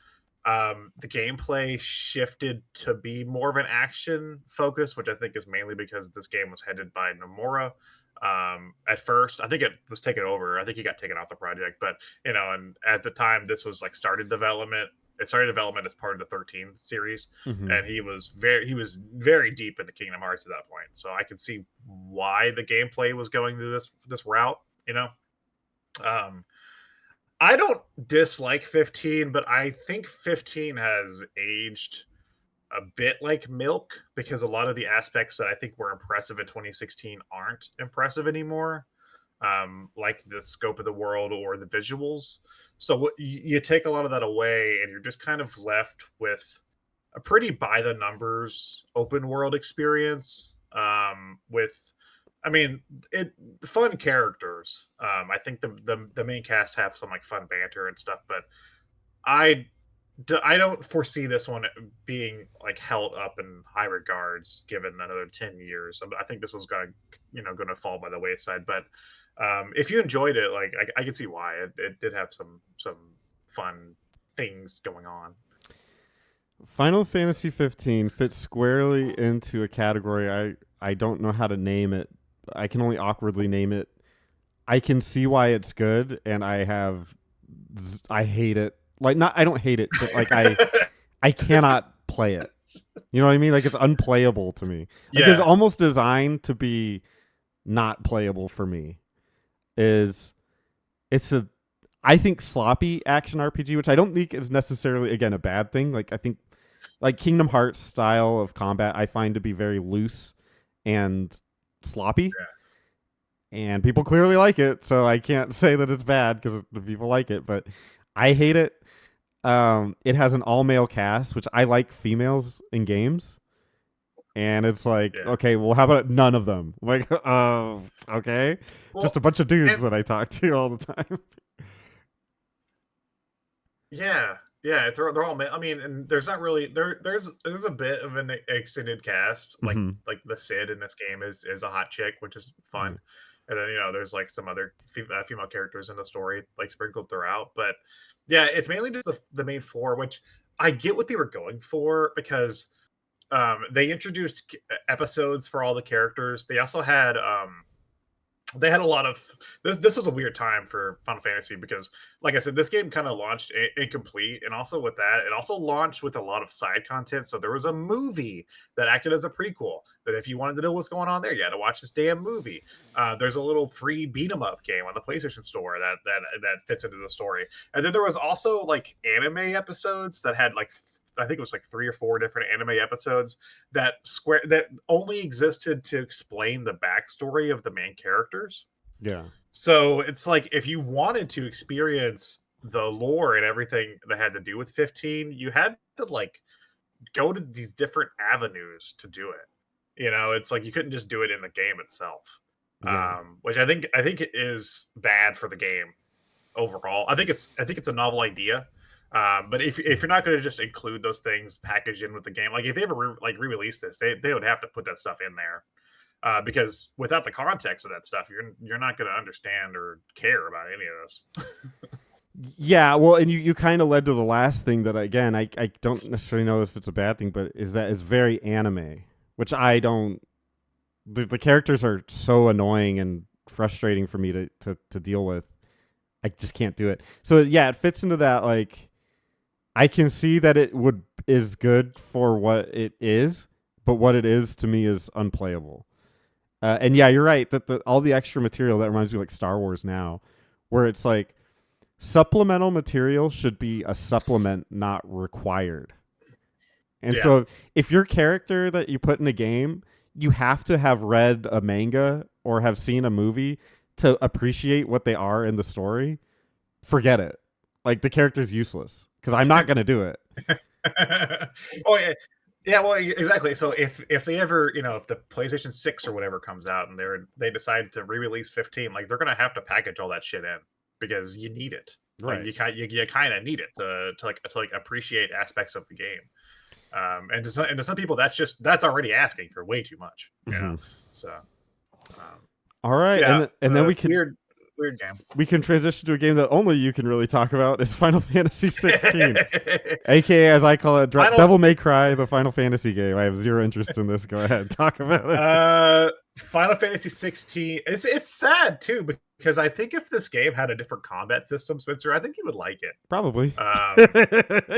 The gameplay shifted to be more of an action focus, which I think is mainly because this game was headed by Nomura. At first, I think it was taken over. I think he got taken off the project, but and at the time, this was like started development. It started development as part of the 13 series, Hmm. and he was very deep into Kingdom Hearts at that point. So I can see why the gameplay was going through this route. You know, um, I don't dislike 15, but I think 15 has aged a bit like milk because a lot of the aspects that I think were impressive in 2016 aren't impressive anymore, like the scope of the world or the visuals. So you take a lot of that away, and you're just kind of left with a pretty by the numbers open world experience with I mean, it fun characters. I think the main cast have some like fun banter and stuff, but I I don't foresee this one being like held up in high regards given another 10 years. I think this was going to fall by the wayside. But if you enjoyed it, like I can see why it did have some fun things going on. Final Fantasy 15 fits squarely into a category I don't know how to name it. I can only awkwardly name it. I can see why it's good, and I hate it. Like not I don't hate it, but like I cannot play it. You know what I mean? Like it's unplayable to me. Like it's Yeah, almost designed to be not playable for me. Is it's a I think sloppy action RPG, which I don't think is necessarily again a bad thing. Like I think like Kingdom Hearts style of combat I find to be very loose and sloppy, and people clearly like it, so I can't say that it's bad because the people like it, but I hate it. It has an all male cast, which I like females in games, and it's like, yeah. okay, well, how about none of them? Like, okay, just Well, a bunch of dudes and that I talk to all the time. yeah, yeah, they're all. I mean, and there's not really there's a bit of an extended cast. Like Hmm. like the Sid in this game is a hot chick, which is Yeah. fun. And then there's like some other female characters in the story like sprinkled throughout. But yeah, it's mainly just the main four, which I get what they were going for because they introduced episodes for all the characters. They had a lot of this was a weird time for Final Fantasy because like I said, this game kind of launched incomplete, and also with that it also launched with a lot of side content. So there was a movie that acted as a prequel, that if you wanted to know what's going on there, you had to watch this damn movie. There's a little free beat 'em up game on the PlayStation Store that fits into the story. And then there was also like anime episodes that had like I think it was like three or four different anime episodes that only existed to explain the backstory of the main characters. Yeah. So it's like if you wanted to experience the lore and everything that had to do with 15, you had to like go to these different avenues to do it. It's like you couldn't just do it in the game itself. Yeah. Which I think it is bad for the game overall. I think it's a novel idea. But if you're not going to just include those things packaged in with the game, like if they ever re-release this, they would have to put that stuff in there. because without the context of that stuff, you're not going to understand or care about any of this. Yeah, well, and you kind of led to the last thing that, again, I don't necessarily know if it's a bad thing, but is that it's very anime, which I don't. The characters are so annoying and frustrating for me to deal with. I just can't do it. So yeah, it fits into that. Like, I can see that it is good for what it is, but what it is to me is unplayable. And yeah, you're right that all the extra material, that reminds me of like Star Wars now, where it's like supplemental material should be a supplement, not required. And Yeah. so if your character that you put in a game, you have to have read a manga or have seen a movie to appreciate what they are in the story, forget it. Like, the character's useless because I'm not going to do it. Oh yeah. Yeah, well, exactly. So if they ever, if the PlayStation 6 or whatever comes out and they decide to re-release 15, like they're gonna have to package all that shit in because you need it. Like Right. you kind of need it to appreciate aspects of the game. And to some people that's already asking for way too much. Mm-hmm. So um, All right, yeah, and then we can weird game. we can transition to a game that only you can really talk about is Final Fantasy 16, aka as I call it, Devil May Cry, the Final Fantasy game. I have zero interest in this. Go ahead, talk about it. Final Fantasy 16. It's sad too because I think if this game had a different combat system, Spencer, I think you would like it. Probably.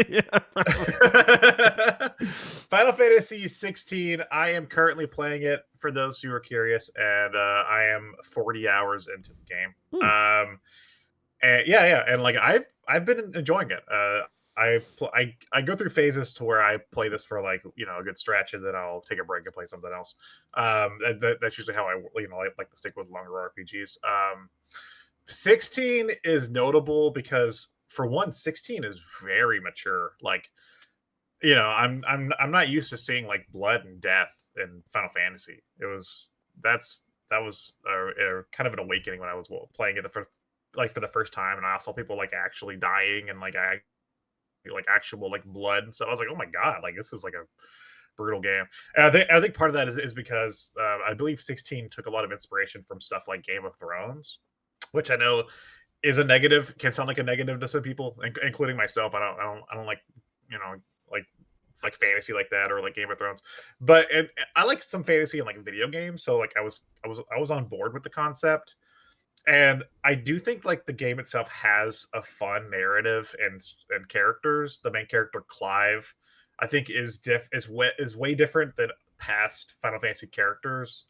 Yeah. Probably. Final Fantasy 16. I am currently playing it for those who are curious, and I am 40 hours into the game. And yeah, and like I've been enjoying it. I go through phases to where I play this for like a good stretch, and then I'll take a break and play something else. That's usually how I like to stick with longer RPGs. 16 is notable because for one, 16 is very mature. Like I'm not used to seeing like blood and death in Final Fantasy. That was a kind of an awakening when I was playing it for the first time, and I saw people like actually dying and like actual like blood and stuff. I was like, oh my god, like this is like a brutal game. And I think part of that is because I believe 16 took a lot of inspiration from stuff like Game of Thrones, which I know is a negative, can sound like a negative to some people, including myself. I don't like like fantasy like that or like Game of Thrones, but I like some fantasy in like video games. So like I was on board with the concept. And I do think like the game itself has a fun narrative and characters. The main character Clive, I think is way different than past Final Fantasy characters.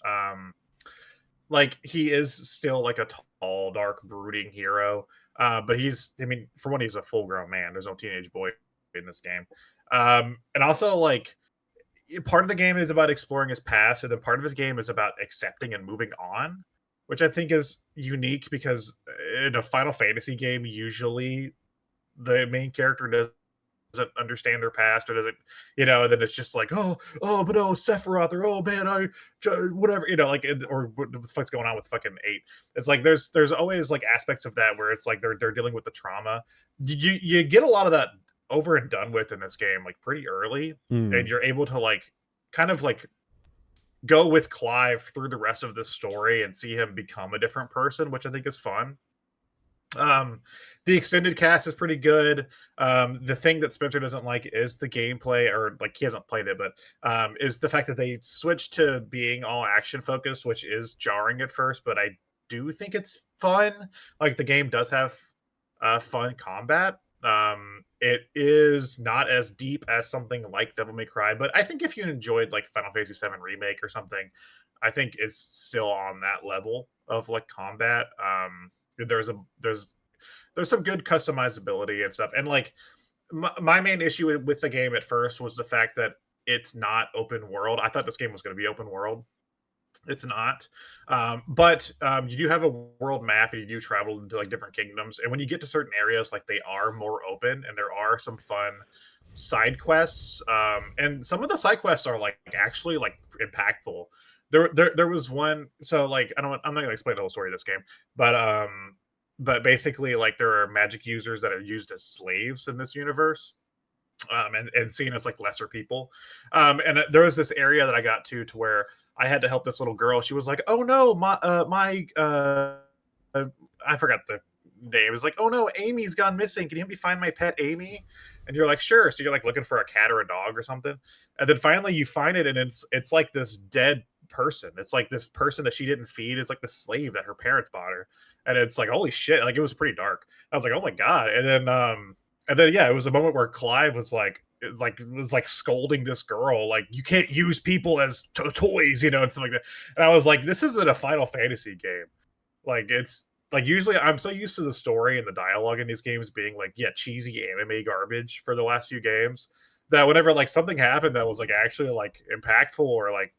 Like he is still like a tall, dark, brooding hero. But for one, he's a full grown man. There's no teenage boy in this game. And also like part of the game is about exploring his past, and then part of his game is about accepting and moving on, which I think is unique because in a Final Fantasy game, usually the main character doesn't understand their past or doesn't, and then it's just like, but no, Sephiroth, or oh man, whatever, like, or what the fuck's going on with fucking 8? It's like there's always like aspects of that where it's like they're dealing with the trauma. You get a lot of that over and done with in this game like pretty early, and you're able to like kind of like go with Clive through the rest of the story and see him become a different person, which I think is fun. The extended cast is pretty good. The thing that Spencer doesn't like is the gameplay, or like he hasn't played it, but is the fact that they switched to being all action focused, which is jarring at first, but I do think it's fun. Like the game does have fun combat. It is not as deep as something like Devil May Cry, but I think if you enjoyed like Final Fantasy VII Remake or something, I think it's still on that level of like combat. There's some good customizability and stuff, and like my main issue with the game at first was the fact that it's not open world. I thought this game was going to be open world. It's not, but you do have a world map, and you do travel into like different kingdoms, and when you get to certain areas, like they are more open, and there are some fun side quests, and some of the side quests are like actually like impactful. There was one, so like I'm not gonna explain the whole story of this game, but basically like there are magic users that are used as slaves in this universe, and seen as like lesser people, and there was this area that I got to where I had to help this little girl. She was like, "Oh no, uh, I forgot the name." It was like, "Oh no, Amy's gone missing. Can you help me find my pet Amy?" And you're like, "Sure." So you're like looking for a cat or a dog or something, and then finally you find it, and it's like this dead person. It's like this person that she didn't feed. It's like the slave that her parents bought her, and it's like, holy shit! Like, it was pretty dark. I was like, "Oh my god!" And then yeah, it was a moment where Clive was like scolding this girl, like, "You can't use people as toys," and stuff like that. And I was like, "This isn't a Final Fantasy game." Like, it's like, usually I'm so used to the story and the dialogue in these games being like, yeah, cheesy anime garbage for the last few games, that whenever like something happened that was like actually like impactful, or like,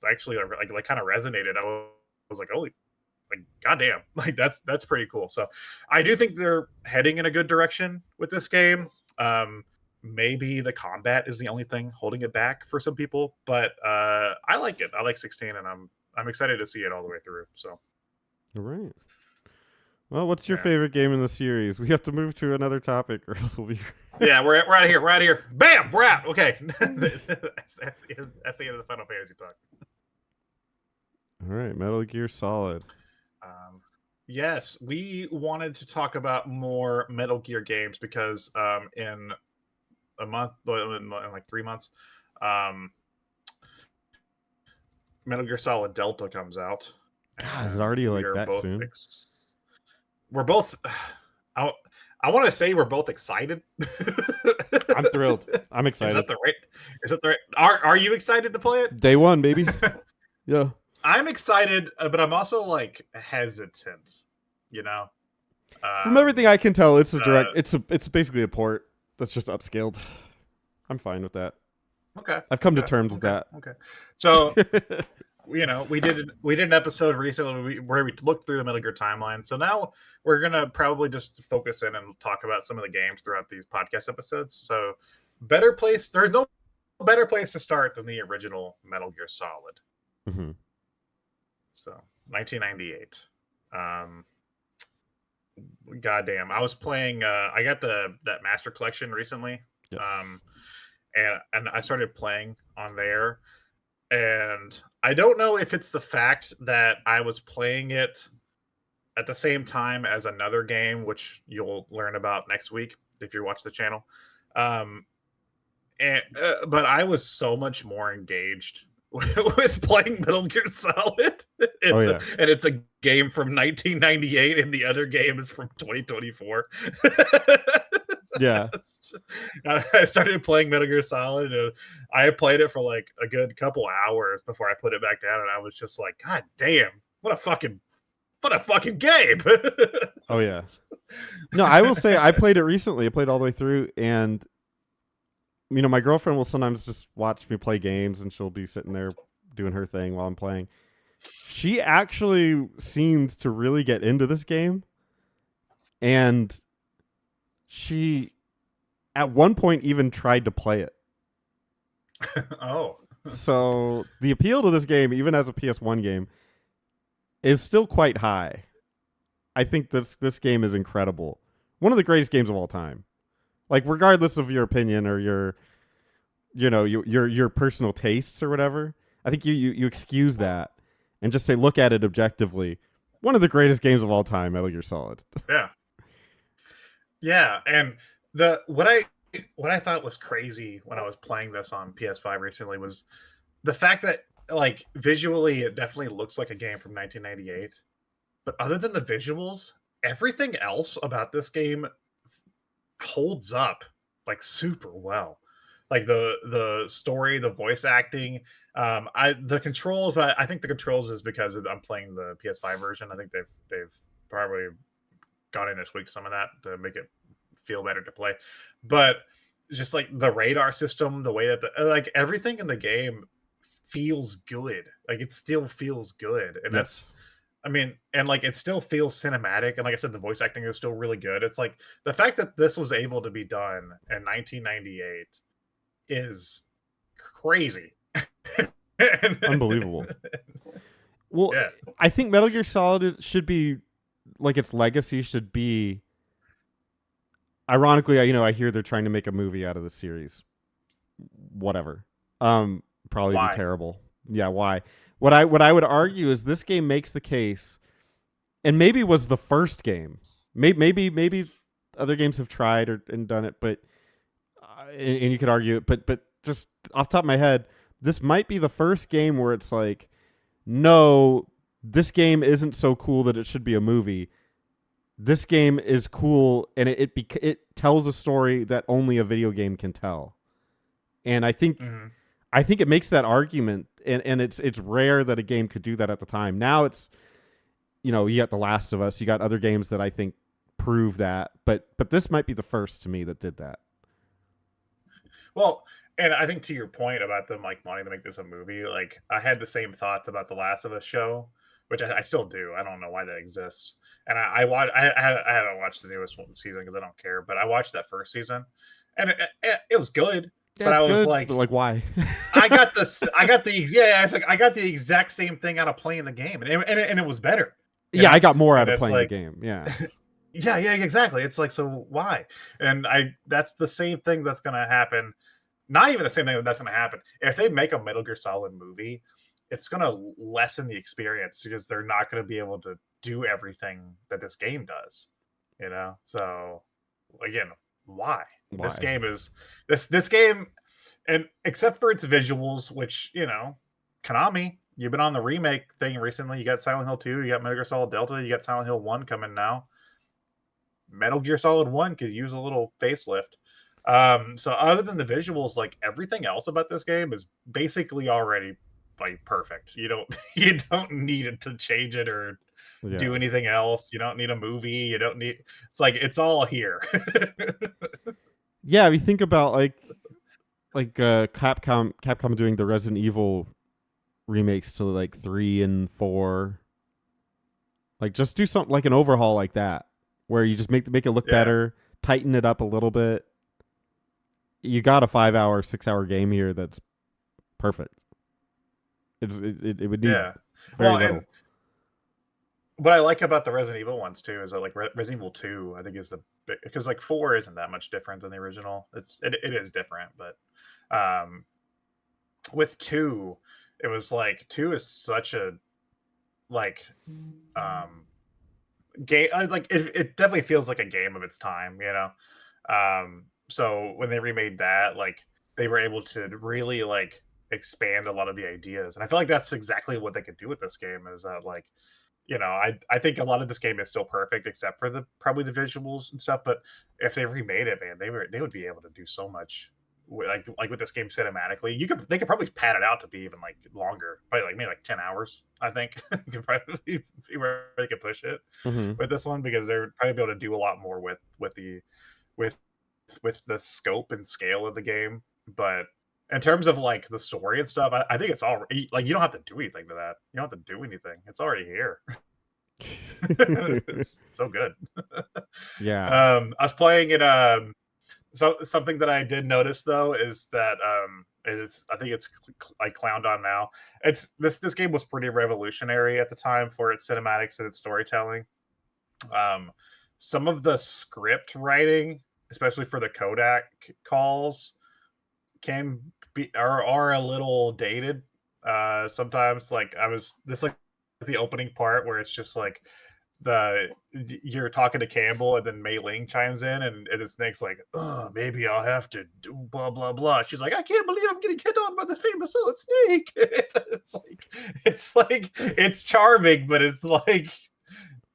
actually like kind of resonated, I was like, holy, like, goddamn, like, that's pretty cool. So I do think they're heading in a good direction with this game. Maybe the combat is the only thing holding it back for some people, but I like it. I like 16, and I'm excited to see it all the way through. So All right. Well, what's your yeah. favorite game in the series? We have to move to another topic, or else we'll be. Yeah, we're out of here. We're out of here. Bam, we're out. Okay, that's the end of the Final Fantasy talk. All right, Metal Gear Solid. Um, yes, we wanted to talk about more Metal Gear games because in a month, in like 3 months, um, Metal Gear Solid Delta comes out, God, is it and already we like are that both soon? we're both. I, I want to say we're both excited. I'm thrilled. I'm Is excited. that the right? Is that the right? Are you excited to play it? Day one, baby. Yeah. I'm excited, but I'm also like hesitant. You know, From everything I can tell, it's a uh, direct. It's basically a port that's just upscaled. I'm fine with that. okay, I've come to okay, terms with okay, that. okay. So we did an episode recently where we looked through the Metal Gear timeline. So now we're gonna probably just focus in and talk about some of the games throughout these podcast episodes. So there's no better place to start than the original Metal Gear Solid. Mm-hmm. So 1998. Goddamn, I was playing. I got that Master Collection recently, Yes. um, and I started playing on there. And I don't know if it's the fact that I was playing it at the same time as another game, which you'll learn about next week if you watch the channel. Um, but I was so much more engaged with playing Metal Gear Solid. Oh It's a yeah. and it's a game from 1998, and the other game is from 2024. Yeah. I started playing Metal Gear Solid, and I played it for like a good couple hours before I put it back down, and I was just like, God damn, what a fucking game. Oh yeah. No, I will say I played it recently. I played all the way through, and my girlfriend will sometimes just watch me play games, and she'll be sitting there doing her thing while I'm playing. She actually seemed to really get into this game, and she at one point even tried to play it. Oh. So the appeal to this game, even as a PS1 game, is still quite high. I think this game is incredible. One of the greatest games of all time. Like, regardless of your opinion or your personal tastes or whatever, I think you excuse that and just say, look at it objectively. One of the greatest games of all time, Metal Gear Solid. Yeah. Yeah, and the what I thought was crazy when I was playing this on PS5 recently was the fact that, like, visually it definitely looks like a game from 1998, but other than the visuals, everything else about this game holds up like super well. Like the story, the voice acting, the controls, but I think the controls is because I'm playing the PS5 version. I think they've probably gone in and tweaked some of that to make it feel better to play. But just like the radar system, the way that like everything in the game feels good. Like, it still feels good, and that's, Yes. I mean, and like it still feels cinematic. And like I said, the voice acting is still really good. It's like the fact that this was able to be done in 1998 is crazy. Unbelievable. Well, Yeah. I think Metal Gear Solid should be, like, its legacy should be. Ironically, I hear they're trying to make a movie out of the series. Whatever. Probably be Why? terrible. yeah, why? What I would argue is this game makes the case, and maybe was the first game. Maybe other games have tried and done it, but and you could argue it, but just off the top of my head, this might be the first game where it's like, no, this game isn't so cool that it should be a movie. This game is cool, and it tells a story that only a video game can tell. And I think it makes that argument, and it's rare that a game could do that at the time. Now it's, you got The Last of Us, you got other games that I think prove that, but this might be the first to me that did that. Well, and I think to your point about them like wanting to make this a movie, like I had the same thoughts about the Last of Us show, which I still do. I don't know why that exists. And I haven't watched the newest one season because I don't care, but I watched that first season, and it was good. Yeah, but it's I was good, like, but like, why? I got the exact same thing out of playing the game, and it was better. Yeah, I got more And out of it's playing like, the game. Yeah. yeah, exactly. It's like, so why? And that's the same thing that's gonna happen. Not even the same thing that's gonna happen. If they make a Metal Gear Solid movie, it's gonna lessen the experience because they're not gonna be able to do everything that this game does. So again, why? This Why? game is this game, and except for its visuals, which Konami, you've been on the remake thing recently. You got Silent Hill 2, you got Metal Gear Solid Delta, you got Silent Hill 1 coming now. Metal Gear Solid 1 could use a little facelift. So other than the visuals, like everything else about this game is basically already like perfect. You don't need it to change it or do Yeah. anything else. You don't need a movie. You don't need It's like it's all here. Yeah, we think about Capcom doing the Resident Evil remakes to like 3 and 4. Like, just do something like an overhaul like that, where you just make it look Yeah. better, tighten it up a little bit. You got a 5-hour, 6-hour game here that's perfect. It would need Yeah. very Well, little. and what I like about the Resident Evil ones too is that like Resident Evil 2, I think is because like 4 isn't that much different than the original. It is different, but um with 2, it was like 2 is such a like um game, like it definitely feels like a game of its time. So when they remade that, like they were able to really like expand a lot of the ideas, and I feel like that's exactly what they could do with this game. Is that like, I think a lot of this game is still perfect except for probably the visuals and stuff. But if they remade it, man, they would be able to do so much like with this game cinematically. They could probably pad it out to be even like longer, probably like maybe like 10 hours. I think could probably be where they could push it Mm-hmm. with this one, because they're probably able to do a lot more with with the scope and scale of the game. But in terms of like the story and stuff, I think it's all like you don't have to do anything to that. You don't have to do anything. It's already here. It's so good. Yeah. I was playing it. So something that I did notice though is that it is, I think it's like clowned on now. It's this game was pretty revolutionary at the time for its cinematics and its storytelling. Um, some of the script writing, especially for the Kodak calls, are a little dated. Sometimes like I was this like the opening part where it's just like you're talking to Campbell and then Mei Ling chimes in and it's Nick's like, oh, maybe I'll have to do blah blah blah. She's like, I can't believe I'm getting hit on by the famous solid snake. It's charming, but it's like,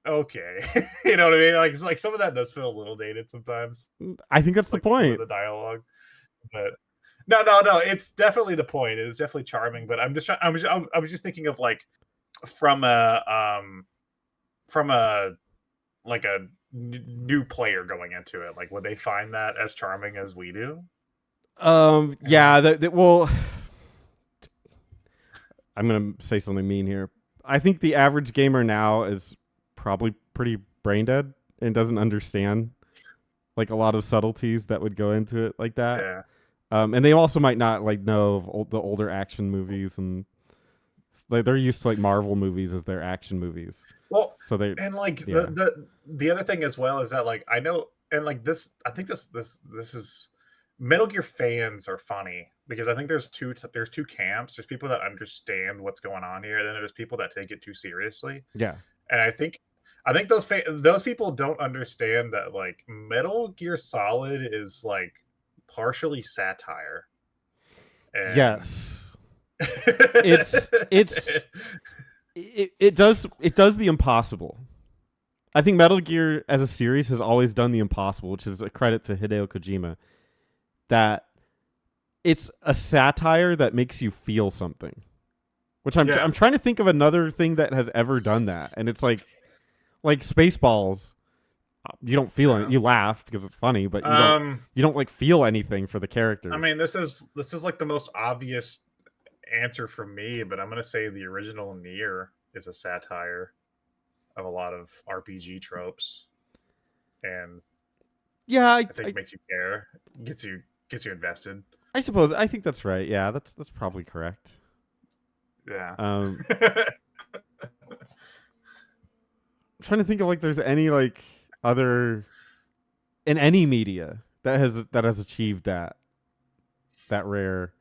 okay. You know what I mean? Like it's like some of that does feel a little dated sometimes, I think that's the like some of point. the dialogue. But no, it's definitely the point. It's definitely charming, but I'm just trying, I was just thinking of like from a like a new player going into it, like would they find that as charming as we do? Yeah, well, I'm gonna say something mean here. I think the average gamer now is probably pretty brain dead and doesn't understand like a lot of subtleties that would go into it like that. Yeah. And they also might not like know of the older action movies, and like they're used to like Marvel movies as their action movies. Well, So they, and like yeah. the other thing as well is that like I know, and like this, I think this is Metal Gear fans are funny, because I think there's two camps. There's people that understand what's going on here, and then there's people that take it too seriously. Yeah. And I think those people don't understand that like Metal Gear Solid is like partially satire, and Yes. It's it does the impossible. I think Metal Gear as a series has always done the impossible, which is a credit to Hideo Kojima. That it's a satire that makes you feel something. Which I'm trying to think of another thing that has ever done that, and it's like Spaceballs. You don't feel it. You laugh because it's funny, but you don't like feel anything for the characters. I mean, this is like the most obvious answer for me, but I'm gonna say the original Nier is a satire of a lot of RPG tropes, and yeah, I think it makes you care, gets you invested. I suppose I think that's right. Yeah, that's probably correct. Yeah. I'm trying to think of like there's any like other in any media that has achieved that rare.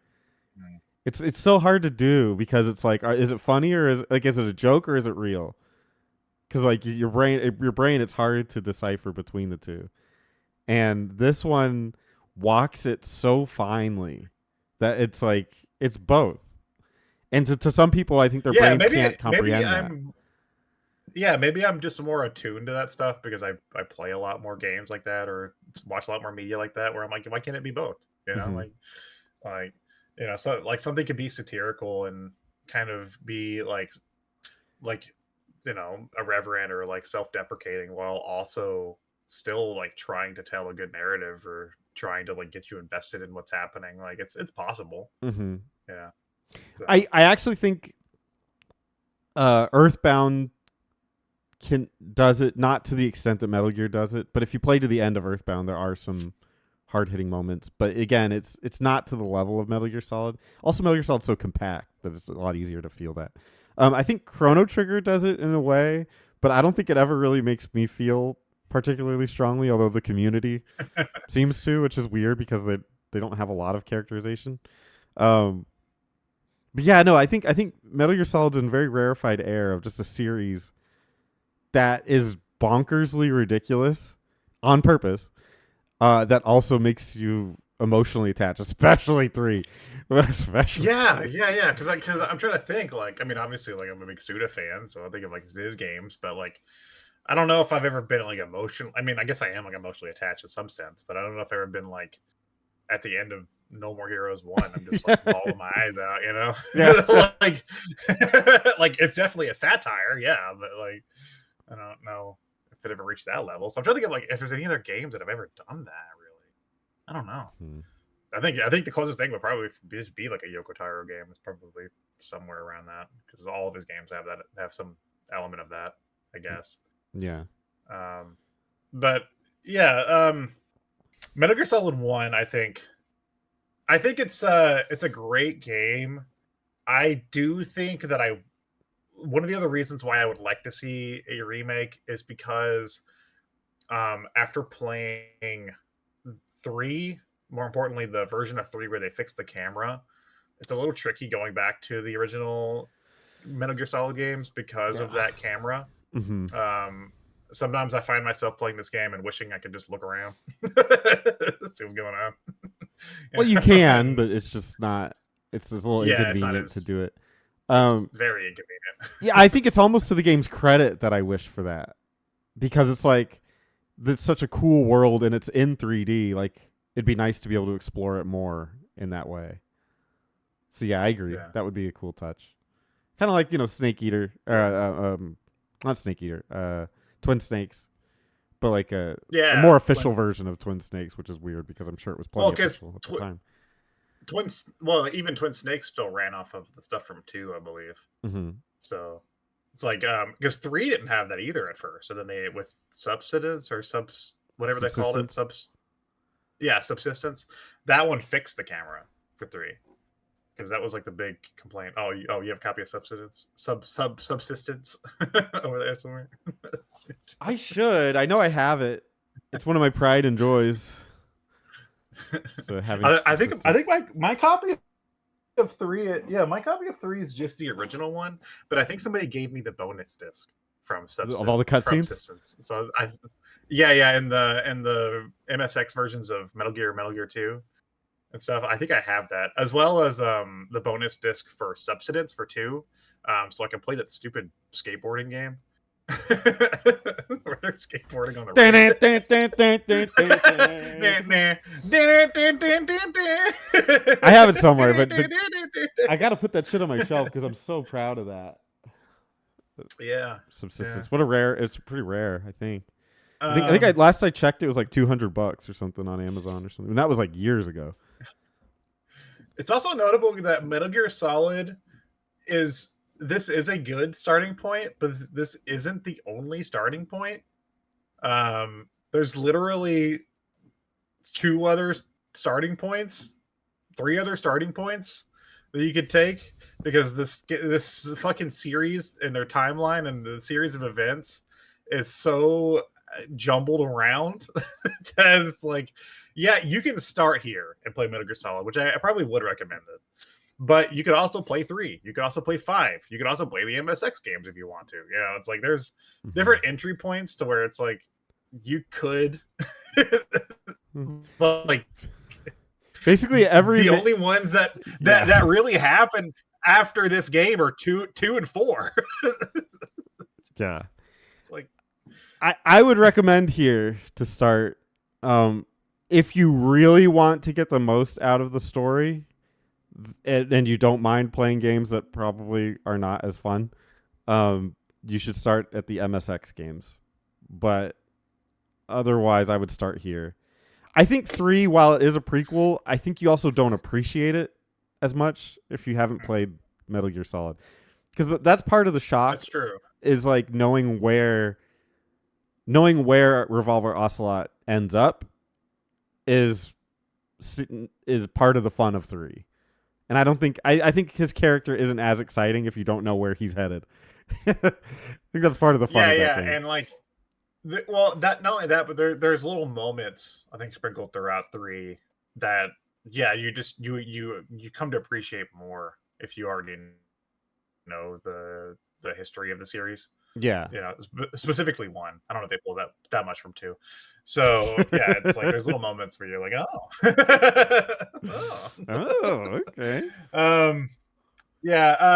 It's so hard to do because it's like, is it funny or is it a joke or is it real? Because like your brain, it's hard to decipher between the two, and this one walks it so finely that it's like it's both. And to some people, I think their brains can't comprehend that. Maybe I'm just more attuned to that stuff because I play a lot more games like that or watch a lot more media like that. Where I'm like, why can't it be both? You know, like so like something could be satirical and kind of be like irreverent or like self-deprecating while also still like trying to tell a good narrative or trying to like get you invested in what's happening. Like it's possible. Yeah. So. I actually think Earthbound does it, not to the extent that Metal Gear does it, but if you play to the end of Earthbound, there are some hard-hitting moments. But again, it's not to the level of Metal Gear Solid. Also, Metal Gear Solid's so compact that it's a lot easier to feel that. I think Chrono Trigger does it in a way, but I don't think it ever really makes me feel particularly strongly, although the community seems to, which is weird because they don't have a lot of characterization. But yeah, no, I think Metal Gear Solid's in very rarefied air of just a series that is bonkersly ridiculous on purpose, that also makes you emotionally attached, especially 3. Especially. Yeah. Because I'm trying to think. Like, I mean, obviously, like I'm a big Suda fan, so I think of like his games, but like, I don't know if I've ever been like emotional. I mean, I guess I am like emotionally attached in some sense, but I don't know if I've ever been like at the end of No More Heroes 1. I'm just like bawling my eyes out, you know? Yeah. like, like it's definitely a satire, yeah, but like I don't know if it ever reached that level. So I'm trying to think of like if there's any other games that have ever done that. Really, I don't know. I think the closest thing would probably just be like a Yoko Taro game. It's probably somewhere around that because all of his games have some element of that, I guess. Yeah. But yeah, Metal Gear Solid 1, I think it's a great game. I do think that one of the other reasons why I would like to see a remake is because after playing 3, more importantly the version of 3 where they fixed the camera, it's a little tricky going back to the original Metal Gear Solid games because of that camera. Sometimes I find myself playing this game and wishing I could just look around, see what's going on. Well, you can, but it's just not. It's just a little inconvenient to do it. It's very inconvenient. Yeah, I think it's almost to the game's credit that I wish for that, because it's like it's such a cool world and it's in 3D. Like it'd be nice to be able to explore it more in that way. So yeah, I agree. Yeah. That would be a cool touch. Kind of like Snake Eater, not Snake Eater, Twin Snakes, but like a more official version of Twin Snakes, which is weird because I'm sure it was plenty official at the time. Even Twin Snakes still ran off of the stuff from 2, I believe. So it's like because 3 didn't have that either at first, so then they with Subsistence or whatever they called it, Subsistence. That one fixed the camera for 3 because that was like the big complaint. Oh, you have a copy of Subsistence over there somewhere. I should. I know I have it. It's one of my pride and joys. So having I think my copy of 3, yeah, my copy of 3 is just the original one, but I think somebody gave me the bonus disc from of all the cutscenes. So yeah, and the MSX versions of Metal Gear 2 and stuff. I think I have that, as well as the bonus disc for Substance for 2, so I can play that stupid skateboarding game. Where they're skateboarding on the I have it somewhere, but I gotta put that shit on my shelf because I'm so proud of that. Yeah, Subsistence. yeah. What a rare. It's pretty rare. I think. Last I checked, it was like $200 or something on Amazon or something. And that was like years ago. It's also notable that Metal Gear Solid is a good starting point, but this isn't the only starting point. There's literally 2 other starting points, 3 other starting points that you could take, because this fucking series and their timeline and the series of events is so jumbled around that it's like, yeah, you can start here and play Metal Gear Solid, which I probably would recommend it. But you could also play 3. You could also play 5. You could also play the MSX games if you want to. You know, it's like there's different entry points to where it's like you could like basically the only ones that really happen after this game are 2 and 4. Yeah. It's like I would recommend here to start if you really want to get the most out of the story and you don't mind playing games that probably are not as fun, you should start at the MSX games. But otherwise, I would start here. I think 3, while it is a prequel, I think you also don't appreciate it as much if you haven't played Metal Gear Solid. Because that's part of the shock. That's true. Is like knowing where Revolver Ocelot ends up is part of the fun of 3. And I don't think I think his character isn't as exciting if you don't know where he's headed. I think that's part of the fun of that game. And like, that not only that, but there's little moments I think sprinkled throughout 3 that you come to appreciate more if you already know the history of the series. Yeah, you know, specifically 1. I don't know if they pull that much from 2. So yeah, it's like there's little moments where you're like, okay.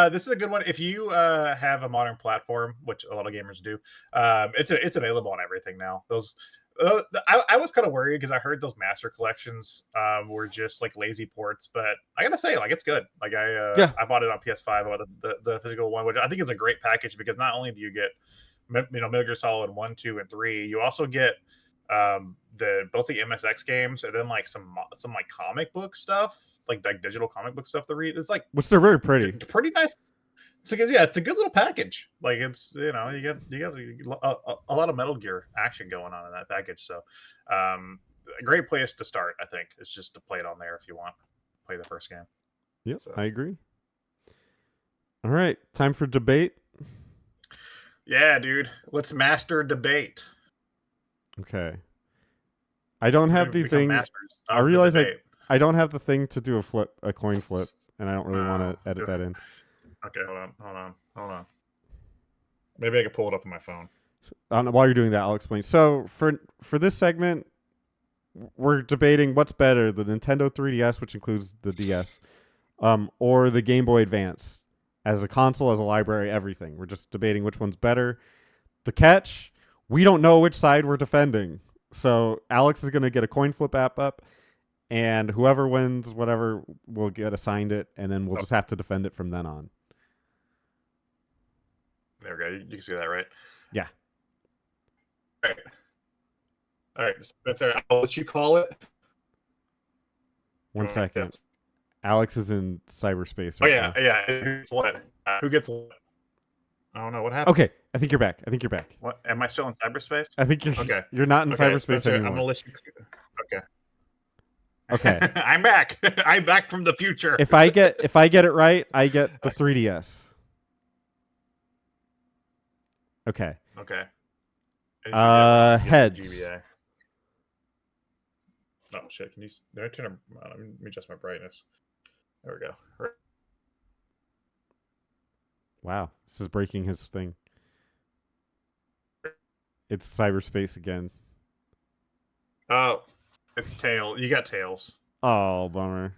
This is a good one if you have a modern platform, which a lot of gamers do. It's available on everything now. I was kind of worried because I heard those master collections were just like lazy ports, but I gotta say, like, it's good. Like I bought it on PS5, I bought the physical one, which I think is a great package because not only do you get Metal Gear Solid 1, 2, and 3, you also get both the MSX games and then like some like comic book stuff, like digital comic book stuff to read. It's like, which they're very pretty, pretty nice. It's a good little package. Like, it's, you get a lot of Metal Gear action going on in that package. So, a great place to start, I think, is just to play it on there if you want to play the first game. Yep, so. I agree. All right, time for debate. Yeah, dude, let's master debate. Okay. I don't have the thing. I realize I don't have the thing to do a coin flip, and I don't really want to edit that in. Okay, hold on. Maybe I can pull it up on my phone. While you're doing that, I'll explain. So for this segment, we're debating what's better, the Nintendo 3DS, which includes the DS, or the Game Boy Advance as a console, as a library, everything. We're just debating which one's better. The catch, we don't know which side we're defending. So Alex is going to get a coin flip app up, and whoever wins, whatever, will get assigned it, and then we'll just have to defend it from then on. There we go. You can see that, right? Yeah. All right. Spencer, I'll let you call it. One second. Alex is in cyberspace right now. Yeah. Who gets what? Who gets what? I don't know what happened. Okay, I think you're back. What? Am I still in cyberspace? I think you're okay. You're not in cyberspace Spencer, anymore. I'm gonna let you. Okay. I'm back. I'm back from the future. If I get it right, I get the 3DS. Okay. Okay. Heads. GBA. Oh shit! Can you? Did I turn? Let me adjust my brightness. There we go. Wow, this is breaking his thing. It's cyberspace again. Oh, it's tail. You got tails. Oh, bummer.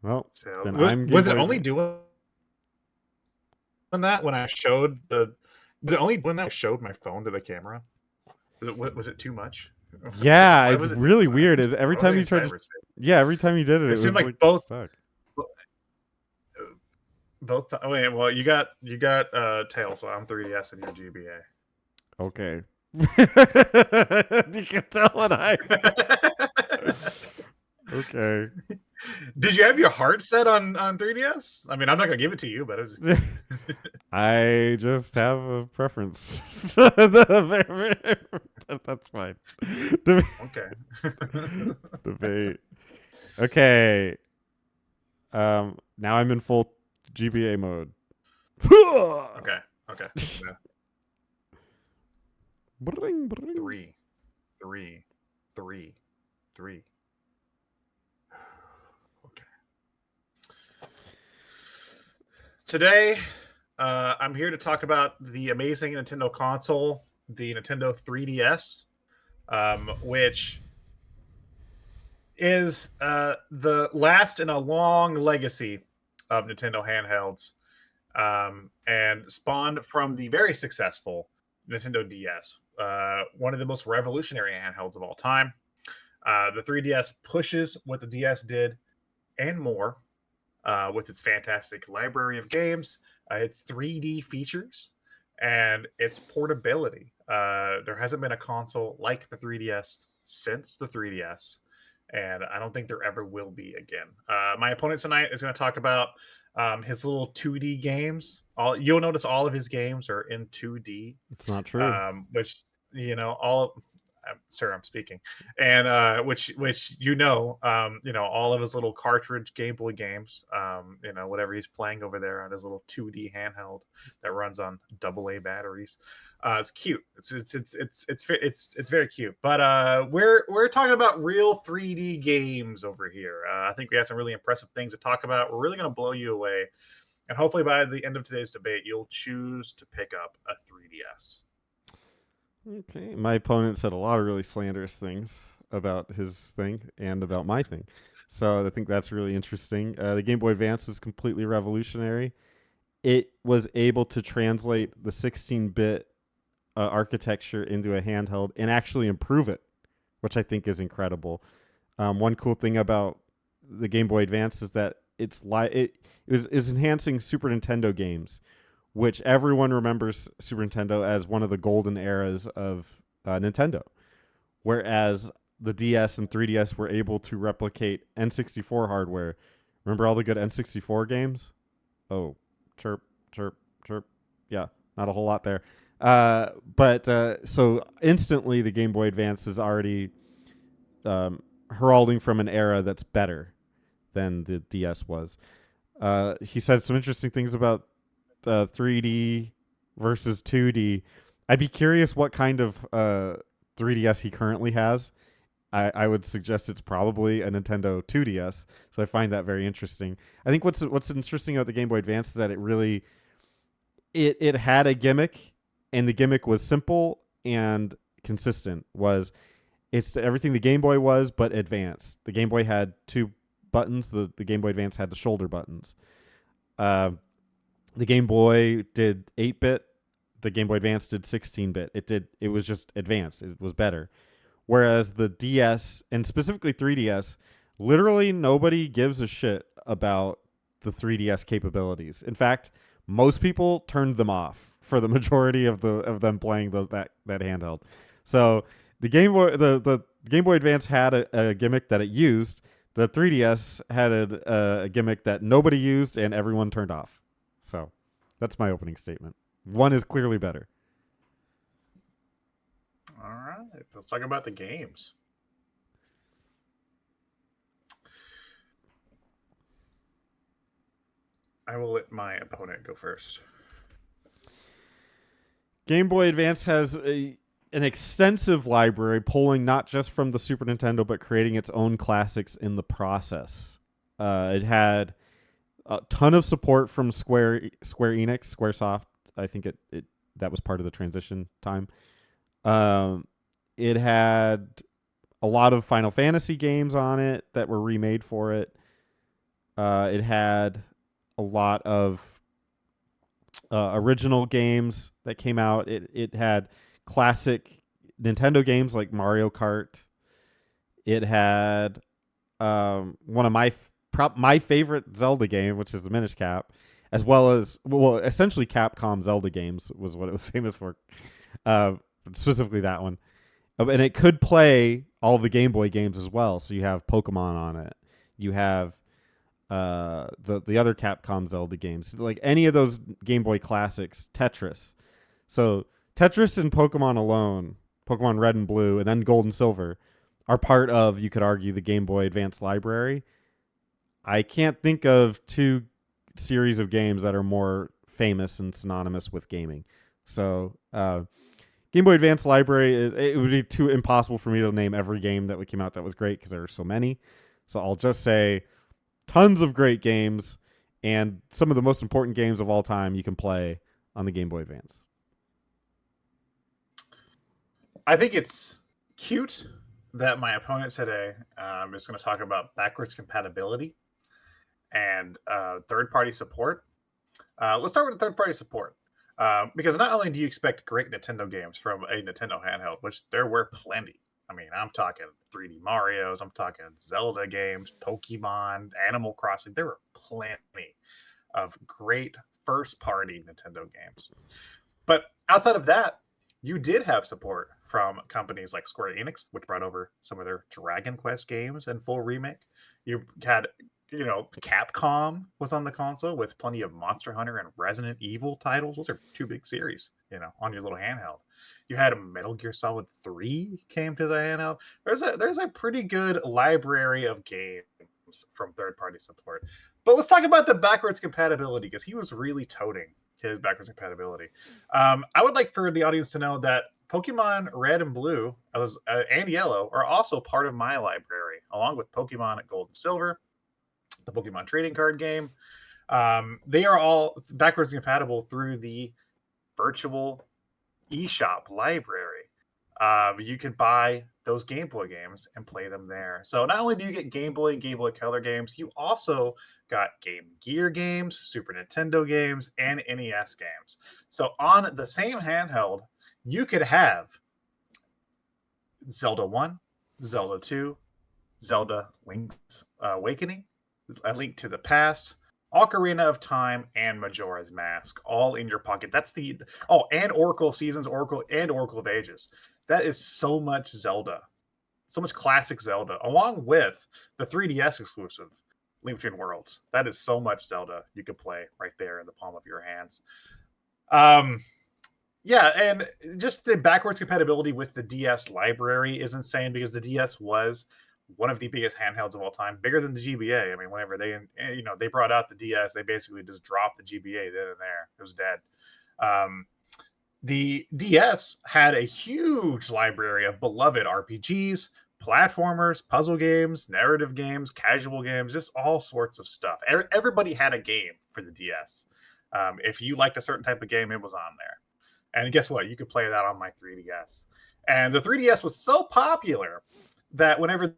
Well, So, then I'm Game was it Boy only Advance. doing that when I showed the? Was it only when I showed my phone to the camera? Was it too much? Yeah, Why it's was it doing really that? weird. Is every Why was time I you in tried to, cyberspace? yeah, every time you did it, It it seemed was like like both. stuck. Both. Oh, wait, well, you got tail, so I'm 3DS and you're GBA. Okay. You can tell what I. Okay. Did you have your heart set on 3DS? I mean, I'm not gonna give it to you, but it was... I just have a preference. That's fine. Okay. Debate. Okay. Now I'm in full GBA mode. Okay. Okay. Yeah. Bring, bring. Three, three, three, three. Okay. Today, I'm here to talk about the amazing Nintendo console, the Nintendo 3DS, which is the last in a long legacy of Nintendo handhelds, and spawned from the very successful Nintendo DS, one of the most revolutionary handhelds of all time. The 3DS pushes what the DS did and more, with its fantastic library of games, its 3D features, and its portability. There hasn't been a console like the 3DS since the 3DS, and I don't think there ever will be again. My opponent tonight is going to talk about his little 2D games. You'll notice all of his games are in 2D, It's not true. which all. Sir, I'm speaking, and which all of his little cartridge Game Boy games, whatever he's playing over there on his little 2D handheld that runs on AA batteries. It's cute. It's very cute. But we're talking about real 3D games over here. I think we have some really impressive things to talk about. We're really going to blow you away, and hopefully by the end of today's debate, you'll choose to pick up a 3DS. Okay. My opponent said a lot of really slanderous things about his thing and about my thing. So I think that's really interesting. The Game Boy Advance was completely revolutionary. It was able to translate the 16-bit architecture into a handheld and actually improve it, which I think is incredible. One cool thing about the Game Boy Advance is that it is enhancing Super Nintendo games, which everyone remembers Super Nintendo as one of the golden eras of Nintendo. Whereas the DS and 3DS were able to replicate N64 hardware. Remember all the good N64 games? Oh, chirp, chirp, chirp. Yeah, not a whole lot there. But so instantly the Game Boy Advance is already heralding from an era that's better than the DS was. He said some interesting things about 3D versus 2D. I'd be curious what kind of 3DS he currently has. I would suggest it's probably a Nintendo 2DS. So I find that very interesting. I think what's interesting about the Game Boy Advance is that it had a gimmick, and the gimmick was simple and consistent. It's everything the Game Boy was, but advanced. The Game Boy had two buttons. The Game Boy Advance had the shoulder buttons. The Game Boy did 8-bit. The Game Boy Advance did 16-bit. It was just advanced. It was better. Whereas the DS, and specifically 3DS, literally nobody gives a shit about the 3DS capabilities. In fact, most people turned them off for the majority of them playing that handheld. So the Game Boy Advance had a gimmick that it used. The 3DS had a gimmick that nobody used and everyone turned off. So that's my opening statement. One is clearly better. All right, let's talk about the games. I will let my opponent go first. Game Boy Advance has an extensive library, pulling not just from the Super Nintendo, but creating its own classics in the process. It had a ton of support from Square Enix, SquareSoft. I think it that was part of the transition time. It had a lot of Final Fantasy games on it that were remade for it. It had a lot of original games that came out. It had classic Nintendo games like Mario Kart. It had one of my favorite Zelda game, which is the Minish Cap, as well as essentially Capcom Zelda games was what it was famous for. Specifically that one. And it could play all the Game Boy games as well. So you have Pokemon on it. You have the other Capcom Zelda games, like any of those Game Boy classics, Tetris. So Tetris and Pokemon alone, Pokemon Red and Blue, and then Gold and Silver, are part of, you could argue, the Game Boy Advance library. I can't think of two series of games that are more famous and synonymous with gaming. So Game Boy Advance library, it would be too impossible for me to name every game that came out that was great because there are so many. So I'll just say tons of great games and some of the most important games of all time you can play on the Game Boy Advance. I think it's cute that my opponent today is going to talk about backwards compatibility and third-party support. Let's start with the third-party support. Because not only do you expect great Nintendo games from a Nintendo handheld, which there were plenty. I mean, I'm talking 3D Marios, I'm talking Zelda games, Pokemon, Animal Crossing. There were plenty of great first-party Nintendo games. But outside of that, you did have support from companies like Square Enix, which brought over some of their Dragon Quest games in full remake. You had Capcom was on the console with plenty of Monster Hunter and Resident Evil titles. Those are two big series, on your little handheld. You had a Metal Gear Solid 3 came to the handheld. There's a pretty good library of games from third-party support. But let's talk about the backwards compatibility, because he was really toting his backwards compatibility. I would like for the audience to know that Pokemon Red and Blue and Yellow are also part of my library, along with Pokemon Gold and Silver, the Pokemon trading card game. They are all backwards compatible through the virtual eShop library. You can buy those Game Boy games and play them there. So not only do you get Game Boy and Game Boy Color games, you also got Game Gear games, Super Nintendo games, and NES games. So on the same handheld, you could have Zelda 1, Zelda 2, Zelda Link's Awakening, A Link to the Past, Ocarina of Time, and Majora's Mask, all in your pocket. That's and Oracle Seasons, Oracle of Ages. That is so much Zelda, so much classic Zelda, along with the 3DS exclusive Link Between Worlds. That is so much Zelda you could play right there in the palm of your hands. Yeah, and just the backwards compatibility with the DS library is insane, because the DS was one of the biggest handhelds of all time, bigger than the GBA. I mean, whenever they brought out the DS, they basically just dropped the GBA then and there. It was dead. The DS had a huge library of beloved RPGs, platformers, puzzle games, narrative games, casual games, just all sorts of stuff. Everybody had a game for the DS. If you liked a certain type of game, it was on there. And guess what? You could play that on my 3DS. And the 3DS was so popular that whenever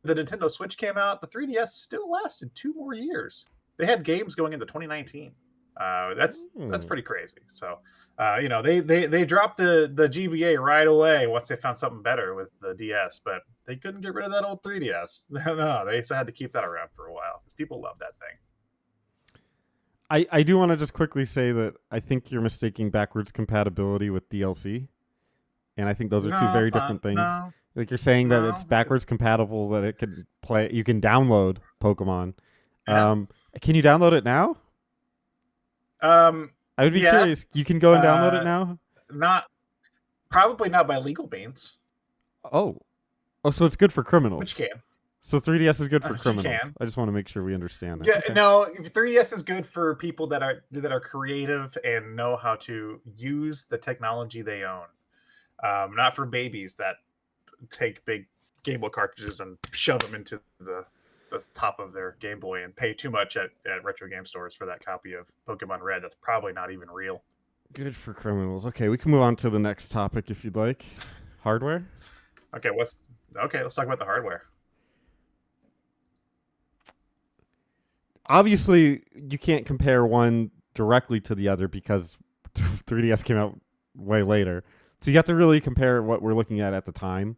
the Nintendo Switch came out, the 3DS still lasted 2 more years. They had games going into 2019. That's pretty crazy. So, they dropped the GBA right away once they found something better with the DS, but they couldn't get rid of that old 3DS. No, they still had to keep that around for a while because people love that thing. I do want to just quickly say that I think you're mistaking backwards compatibility with DLC. And I think those are two very different things. No. Like you're saying that it's backwards compatible, that it can play. You can download Pokemon. Yeah. Can you download it now? I would be curious. You can go and download it now? Probably not by legal means. Oh, so it's good for criminals. Which can. So 3DS is good for criminals. I just want to make sure we understand that. Yeah, okay. No, 3DS is good for people that are creative and know how to use the technology they own. not for babies that take big Game Boy cartridges and shove them into the top of their Game Boy and pay too much at retro game stores for that copy of Pokemon Red. That's probably not even real. Good for criminals. Okay, we can move on to the next topic if you'd like. Hardware. Okay, let's talk about the hardware. Obviously, you can't compare one directly to the other because 3DS came out way later. So you have to really compare what we're looking at the time.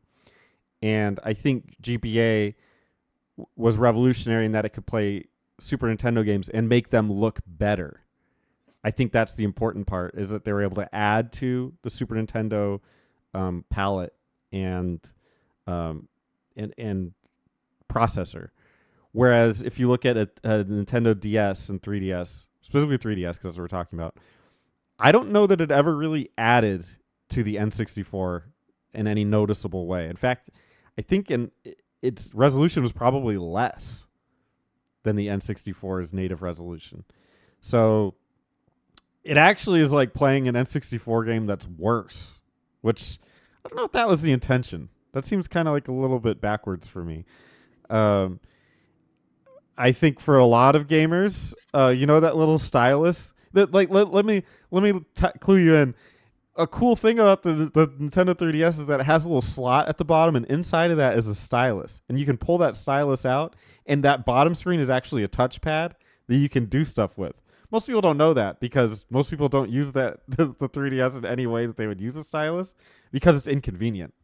And I think GBA was revolutionary in that it could play Super Nintendo games and make them look better. I think that's the important part, is that they were able to add to the Super Nintendo palette and processor. Whereas if you look at a Nintendo DS and 3DS, specifically 3DS, because that's what we're talking about, I don't know that it ever really added to the N64 in any noticeable way. In fact, I think its resolution was probably less than the N64's native resolution. So it actually is like playing an N64 game that's worse, which I don't know if that was the intention. That seems kind of like a little bit backwards for me. I think for a lot of gamers, that little stylus that let me clue you in. A cool thing about the Nintendo 3DS is that it has a little slot at the bottom, and inside of that is a stylus, and you can pull that stylus out, and that bottom screen is actually a touchpad that you can do stuff with. Most people don't know that because most people don't use the 3DS in any way that they would use a stylus because it's inconvenient.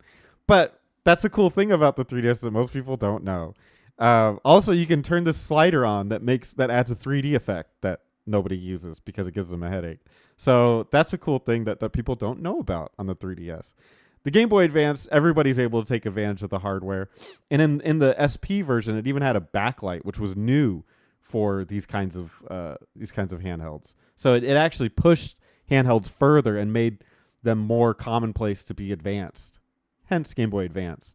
But that's a cool thing about the 3DS that most people don't know. Also, you can turn this slider on that adds a 3D effect that nobody uses because it gives them a headache. So that's a cool thing that people don't know about on the 3DS. The Game Boy Advance, everybody's able to take advantage of the hardware. And in the SP version, it even had a backlight, which was new for these kinds of handhelds. So it actually pushed handhelds further and made them more commonplace to be advanced. Hence Game Boy Advance.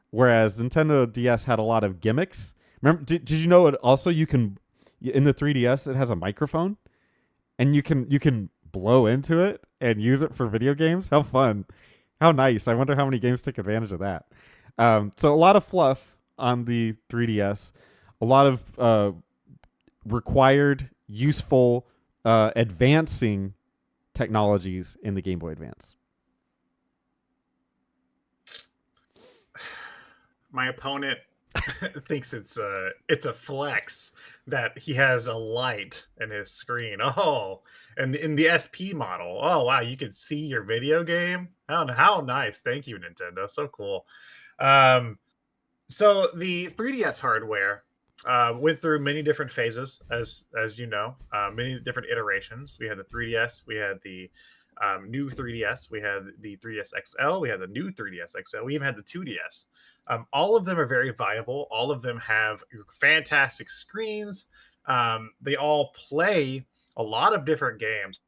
Whereas Nintendo DS had a lot of gimmicks. Remember, did you know it also you can in the 3DS it has a microphone, and you can blow into it and use it for video games? How fun. How nice. I wonder how many games took advantage of that. So a lot of fluff on the 3DS, a lot of required, useful, advancing technologies in the Game Boy Advance. My opponent thinks it's a flex that he has a light in his screen. Oh, and in the SP model, oh wow, you can see your video game. How nice! Thank you, Nintendo. So cool. So the 3DS hardware went through many different phases, as you know, many different iterations. We had the 3DS, we had the new 3DS, we had the 3DS XL, we had the new 3DS XL, we even had the 2DS. All of them are very viable. All of them have fantastic screens. They all play a lot of different games.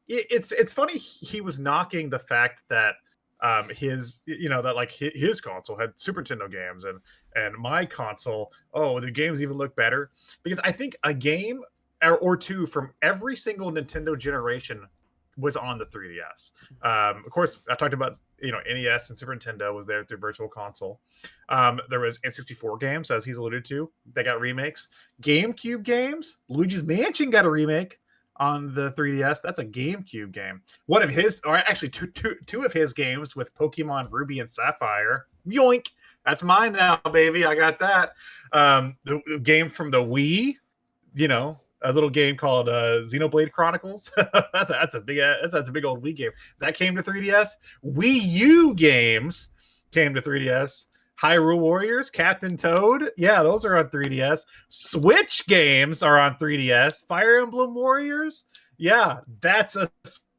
It's funny he was knocking the fact that his console had Super Nintendo games and my console, oh, the games even look better, because I think a game or two from every single Nintendo generation was on the 3DS. Of course, I talked about NES and Super Nintendo was there through Virtual Console. There was N64 games, as he's alluded to, that got remakes. GameCube games, Luigi's Mansion got a remake on the 3DS. That's a GameCube game. One of his, or actually two of his games with Pokemon Ruby and Sapphire. Yoink! That's mine now, baby. I got that. The game from the Wii, a little game called Xenoblade Chronicles. that's a big old Wii game that came to 3DS. Wii U games came to 3DS. Hyrule Warriors, Captain Toad, yeah, those are on 3DS. Switch games are on 3DS. Fire Emblem Warriors, yeah, that's a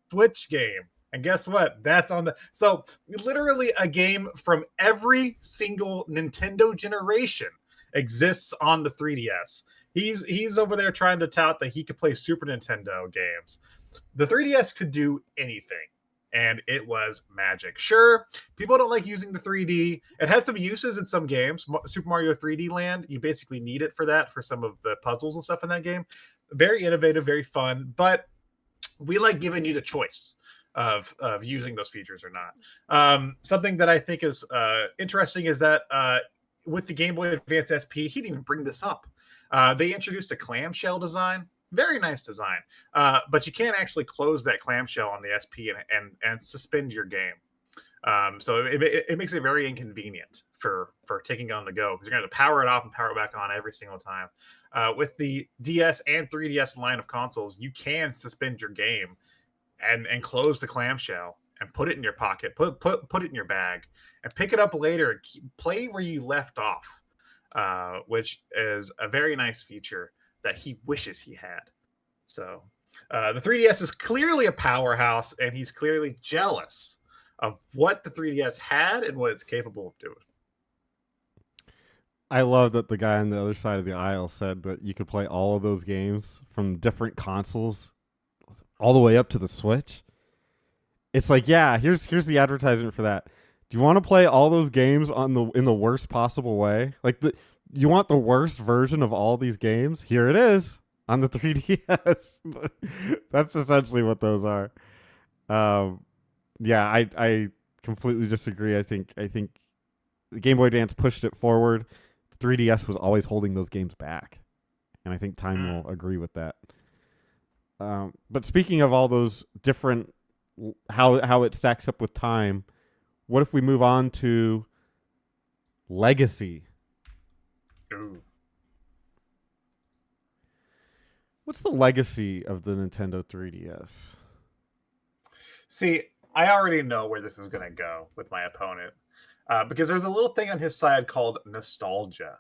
Switch game. And guess what? That's on so literally a game from every single Nintendo generation exists on the 3DS. He's over there trying to tout that he could play Super Nintendo games. The 3DS could do anything, and it was magic. Sure, people don't like using the 3D. It has some uses in some games. Super Mario 3D Land, you basically need it for that, for some of the puzzles and stuff in that game. Very innovative, very fun, but we like giving you the choice. of using those features or not. Something that I think is interesting is that with the Game Boy Advance SP, he didn't even bring this up. They introduced a clamshell design. Very nice design, but you can't actually close that clamshell on the SP and suspend your game. So it makes it very inconvenient for taking on the go because you're going to power it off and power it back on every single time. With the DS and 3DS line of consoles, you can suspend your game and close the clamshell and put it in your pocket, put it in your bag, and pick it up later and play where you left off, which is a very nice feature that he wishes he had. So the 3DS is clearly a powerhouse, and he's clearly jealous of what the 3DS had and what it's capable of doing. I love that the guy on the other side of the aisle said that you could play all of those games from different consoles all the way up to the Switch. It's like, yeah, here's the advertisement for that. Do you want to play all those games in the worst possible way? Like you want the worst version of all these games? Here it is on the 3DS. That's essentially what those are. Yeah, I completely disagree. I think the Game Boy Advance pushed it forward. The 3DS was always holding those games back, and I think time will agree with that. But speaking of all those different, how it stacks up with time, what if we move on to legacy? Ooh. What's the legacy of the Nintendo 3DS? See, I already know where this is going to go with my opponent. Because there's a little thing on his side called nostalgia.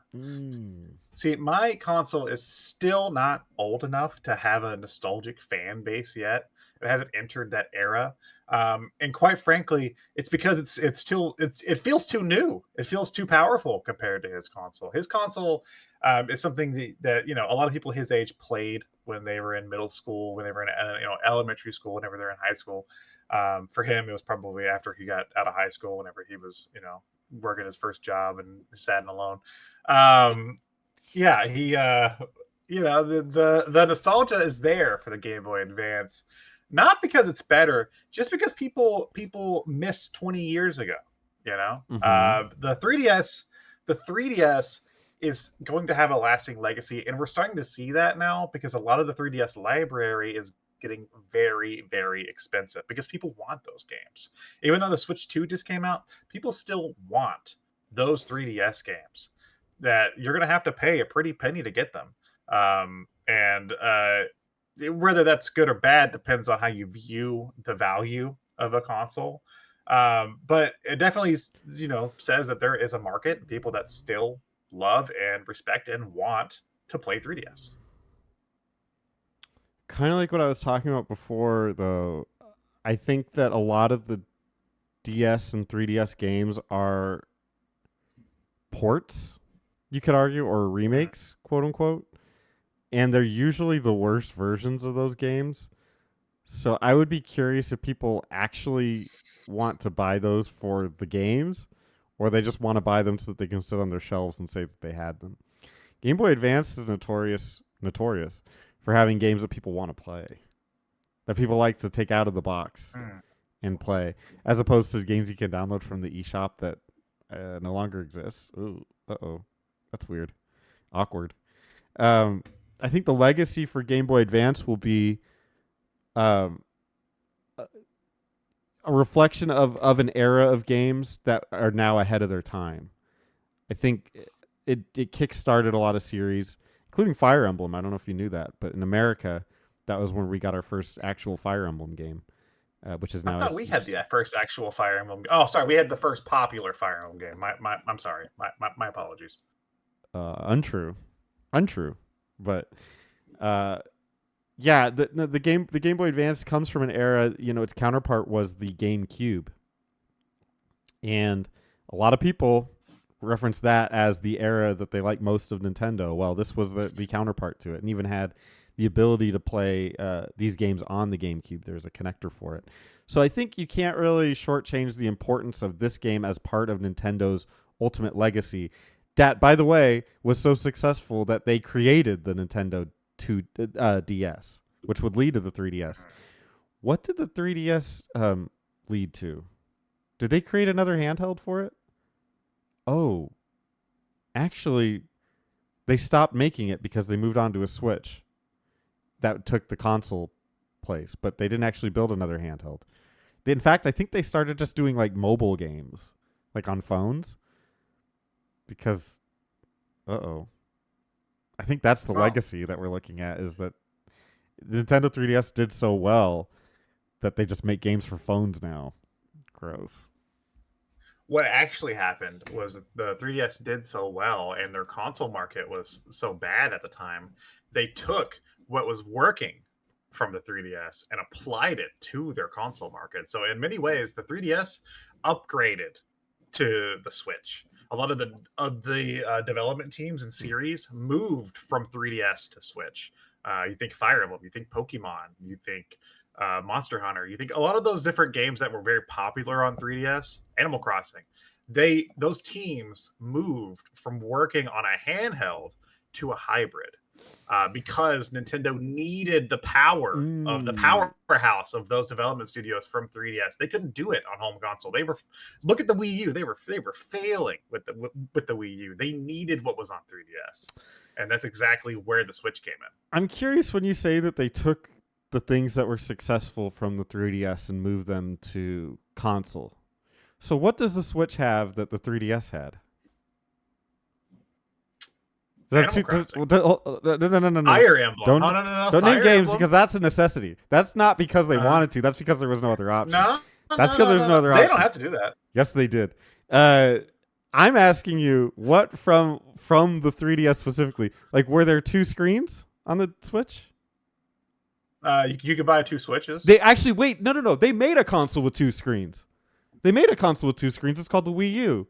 See, my console is still not old enough to have a nostalgic fan base yet. It hasn't entered that era, and quite frankly, it's because it feels too new. It feels too powerful compared to his console. His console is something that a lot of people his age played when they were in middle school, when they were in elementary school, whenever they're in high school. For him, it was probably after he got out of high school, whenever he was, working his first job and sad and alone. Yeah, he, the nostalgia is there for the Game Boy Advance, not because it's better, just because people missed 20 years ago. The 3DS is going to have a lasting legacy, and we're starting to see that now because a lot of the 3DS library is getting very, very expensive because people want those games. Even though the Switch 2 just came out, people still want those 3DS games that you're going to have to pay a pretty penny to get them. And whether that's good or bad depends on how you view the value of a console. But it definitely, says that there is a market, people that still love and respect and want to play 3DS. Kind of like what I was talking about before, though. I think that a lot of the DS and 3DS games are ports, you could argue, or remakes, quote unquote. And they're usually the worst versions of those games. So I would be curious if people actually want to buy those for the games, or they just want to buy them so that they can sit on their shelves and say that they had them. Game Boy Advance is notorious for having games that people want to play, that people like to take out of the box and play, as opposed to games you can download from the eShop that no longer exists. Ooh, that's weird, awkward. I think the legacy for Game Boy Advance will be a reflection of an era of games that are now ahead of their time. I think it kick-started a lot of series, including Fire Emblem. I don't know if you knew that, but in America, that was when we got our first actual Fire Emblem game, which is now. I thought we had the first actual Fire Emblem. Oh, sorry, we had the first popular Fire Emblem game. I'm sorry. My apologies. Untrue, but yeah, the Game Boy Advance comes from an era. Its counterpart was the GameCube, and a lot of people reference that as the era that they like most of Nintendo. Well, this was the counterpart to it, and even had the ability to play these games on the GameCube. There's a connector for it. So I think you can't really shortchange the importance of this game as part of Nintendo's ultimate legacy. That, by the way, was so successful that they created the Nintendo DS, which would lead to the 3DS. What did the 3DS lead to? Did they create another handheld for it? Oh, actually, they stopped making it because they moved on to a Switch. That took the console place, but they didn't actually build another handheld. In fact, I think they started just doing like mobile games, like on phones. Because, I think that's the legacy that we're looking at, is that the Nintendo 3DS did so well that they just make games for phones now. Gross. What actually happened was that the 3DS did so well and their console market was so bad at the time, they took what was working from the 3DS and applied it to their console market. So in many ways, the 3DS upgraded to the Switch. A lot of the development teams and series moved from 3DS to Switch. You think Fire Emblem, you think Pokemon, you think Monster Hunter, you think a lot of those different games that were very popular on 3DS, Animal Crossing, those teams moved from working on a handheld to a hybrid. Because Nintendo needed the power of the powerhouse of those development studios from 3DS. They couldn't do it on home console. They were look at the Wii U. They were failing with the Wii U. They needed what was on 3DS, and that's exactly where the Switch came in. I'm curious when you say that they took the things that were successful from the 3DS and moved them to console. So what does the Switch have that the 3DS had? No. Fire Emblem. Don't name games because that's a necessity. That's not because they wanted to. That's because there was no other option. That's because there's no other option. They don't have to do that. Yes, they did. I'm asking you, what from the 3DS specifically? Like, were there 2 screens on the Switch? You could buy 2 Switches. They actually no. They made a console with 2 screens. It's called the Wii U.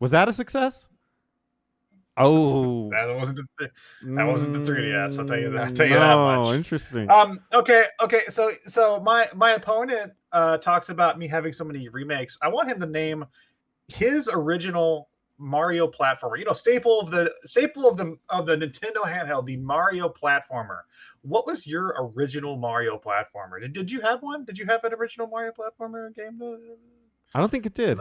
Was that a success? Oh, that wasn't the 3DS. I'll tell you that. that much. Oh, interesting. Okay. So my opponent talks about me having so many remakes. I want him to name his original Mario platformer. You know, staple of the Nintendo handheld, the Mario platformer. What was your original Mario platformer? Did you have one? Did you have an original Mario platformer game? I don't think it did.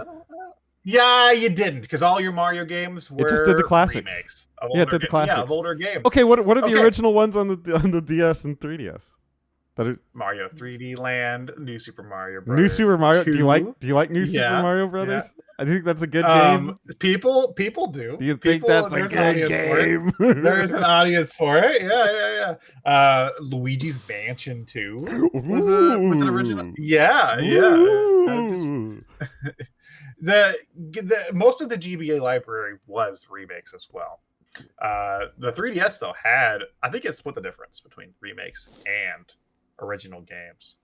Yeah, you didn't, because all your Mario games were it just did the classics. Remakes It did the classics. Yeah, of older games. Okay, what are the original ones on the DS and 3DS? Mario 3D Land, New Super Mario Brothers. New Super Mario. 2. Do you like New Super Mario Brothers? Yeah. I think that's a good game. People do. Do you think that's a good game? There is an audience for it. Yeah. Luigi's Mansion 2 was an original. Yeah. The most of the GBA library was remakes as well. The 3DS though had, I think it split the difference between remakes and original games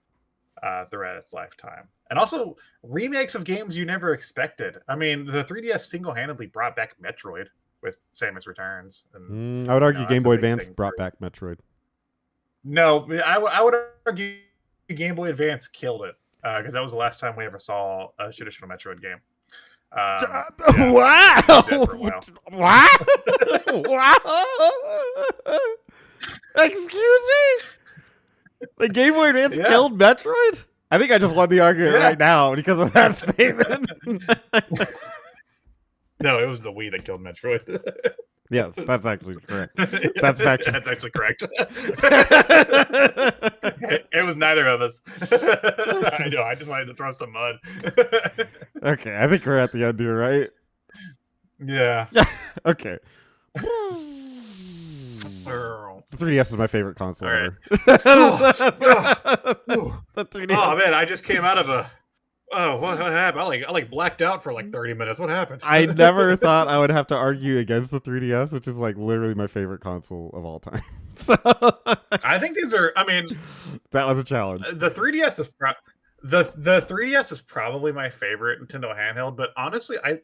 throughout its lifetime, and also remakes of games you never expected. I mean, the 3DS single-handedly brought back Metroid with Samus Returns. And, I would argue Game Boy Advance brought back Metroid. No, I would argue Game Boy Advance killed it. Because that was the last time we ever saw a traditional Metroid game. Wow! Excuse me? The Game Boy Advance killed Metroid? I think I just won the argument right now because of that statement. No, it was the Wii that killed Metroid. Yes, that's actually correct. That's actually correct. It was neither of us. I know. I just wanted to throw some mud. Okay, I think we're at the end here, right? Yeah. Okay. The 3DS is my favorite console ever. The 3DS. Oh man, I just came out of a. Oh, what happened? I like blacked out for like 30 minutes. What happened? I never thought I would have to argue against the 3DS, which is like literally my favorite console of all time. So I think these are. I mean, that was a challenge. The 3DS is the 3DS is probably my favorite Nintendo handheld. But honestly, I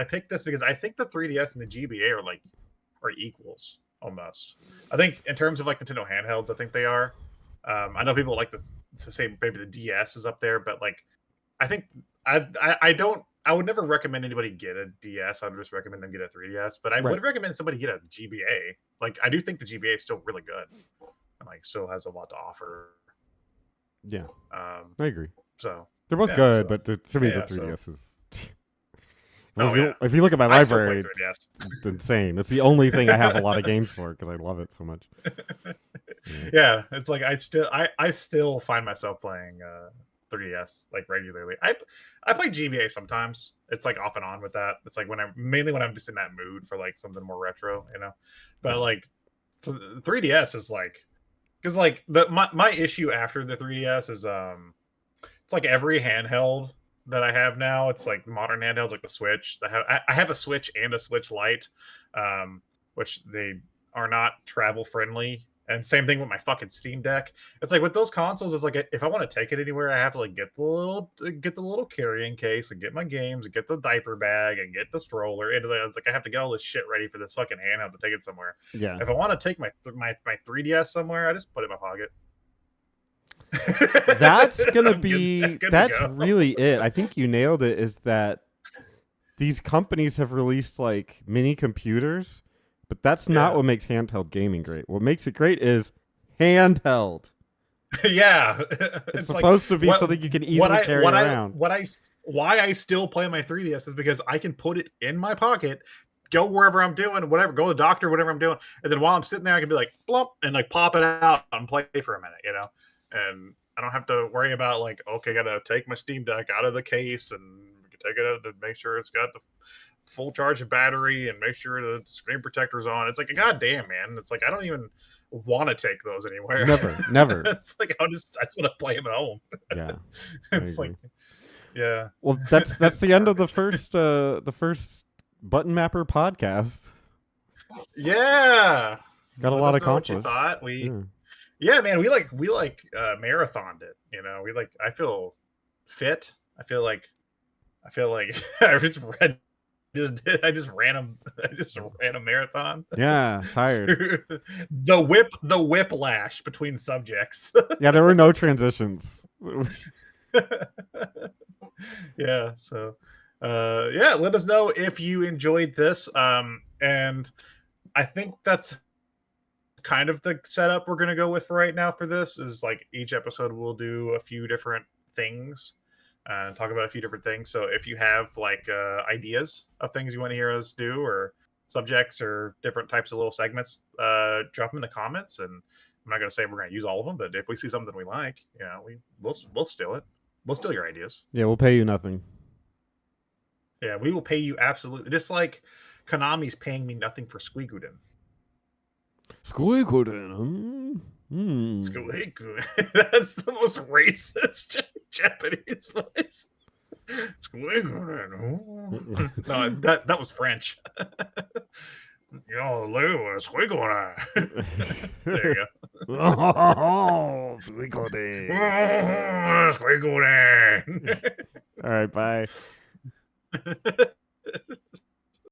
picked this because I think the 3DS and the GBA are equals almost. I think in terms of like Nintendo handhelds, I think they are. I know people like to say maybe the DS is up there, but like. I think I would never recommend anybody get a DS. I would just recommend them get a 3DS. But I would recommend somebody get a GBA. Like I do think the GBA is still really good and like still has a lot to offer. Yeah, I agree. So they're both good, but to me, the 3DS is. Well, if you look at my library, it's insane. It's the only thing I have a lot of games for because I love it so much. Yeah, it's like I still find myself playing 3DS like regularly. I play GBA sometimes. It's like off and on with that. It's like when I'm just in that mood for like something more retro, you know. But like 3DS is like, because like my issue after the 3DS is it's like every handheld that I have now. It's like the modern handhelds, like the Switch. I have a Switch and a Switch Lite, which they are not travel friendly. And same thing with my fucking Steam Deck. It's like with those consoles, it's like if I want to take it anywhere, I have to like get the little carrying case and get my games and get the diaper bag and get the stroller. And it's like I have to get all this shit ready for this fucking handheld to take it somewhere. Yeah. If I want to take my 3DS somewhere, I just put it in my pocket. That's gonna be that's really it. I think you nailed it. Is that these companies have released like mini computers, but that's not what makes handheld gaming great. What makes it great is handheld. Yeah, it's supposed to be something you can easily carry around. Why I still play my 3DS is because I can put it in my pocket, go wherever I'm doing, whatever, go to the doctor, whatever I'm doing, and then while I'm sitting there, I can be like, blump, and like pop it out and play for a minute, you know. And I don't have to worry about like, okay, I gotta take my Steam Deck out of the case and take it out to make sure it's got the full charge of battery and make sure the screen protector's on. It's like, goddamn, man. It's like I don't even want to take those anywhere. Never. It's like I just want to play them at home. Yeah, it's like, yeah. Well, that's the end of the first Button Mapper podcast. Yeah, got a lot accomplished. What you thought Yeah, man, we marathoned it. You know, I feel fit. I feel like I just ran a marathon. Yeah, tired. the whiplash between subjects. Yeah, there were no transitions. Yeah, so let us know if you enjoyed this. And I think that's kind of the setup we're gonna go with for right now for this is like each episode we'll do a few different things and talk about a few different things. So if you have like ideas of things you want to hear us do or subjects or different types of little segments, drop them in the comments. And I'm not gonna say we're gonna use all of them, but if we see something we like, you know, we'll steal it. We'll steal your ideas. Yeah, we'll pay you nothing. Yeah, we will pay you absolutely, just like Konami's paying me nothing for Squeakooden. Squeakooden. Squeakooden. That's the most racist Japanese voice. Squeakooden. No, that was French. Yo, Lou, Squeakooden. There you go. Oh, Squeakooden. Squeakooden. All right, bye.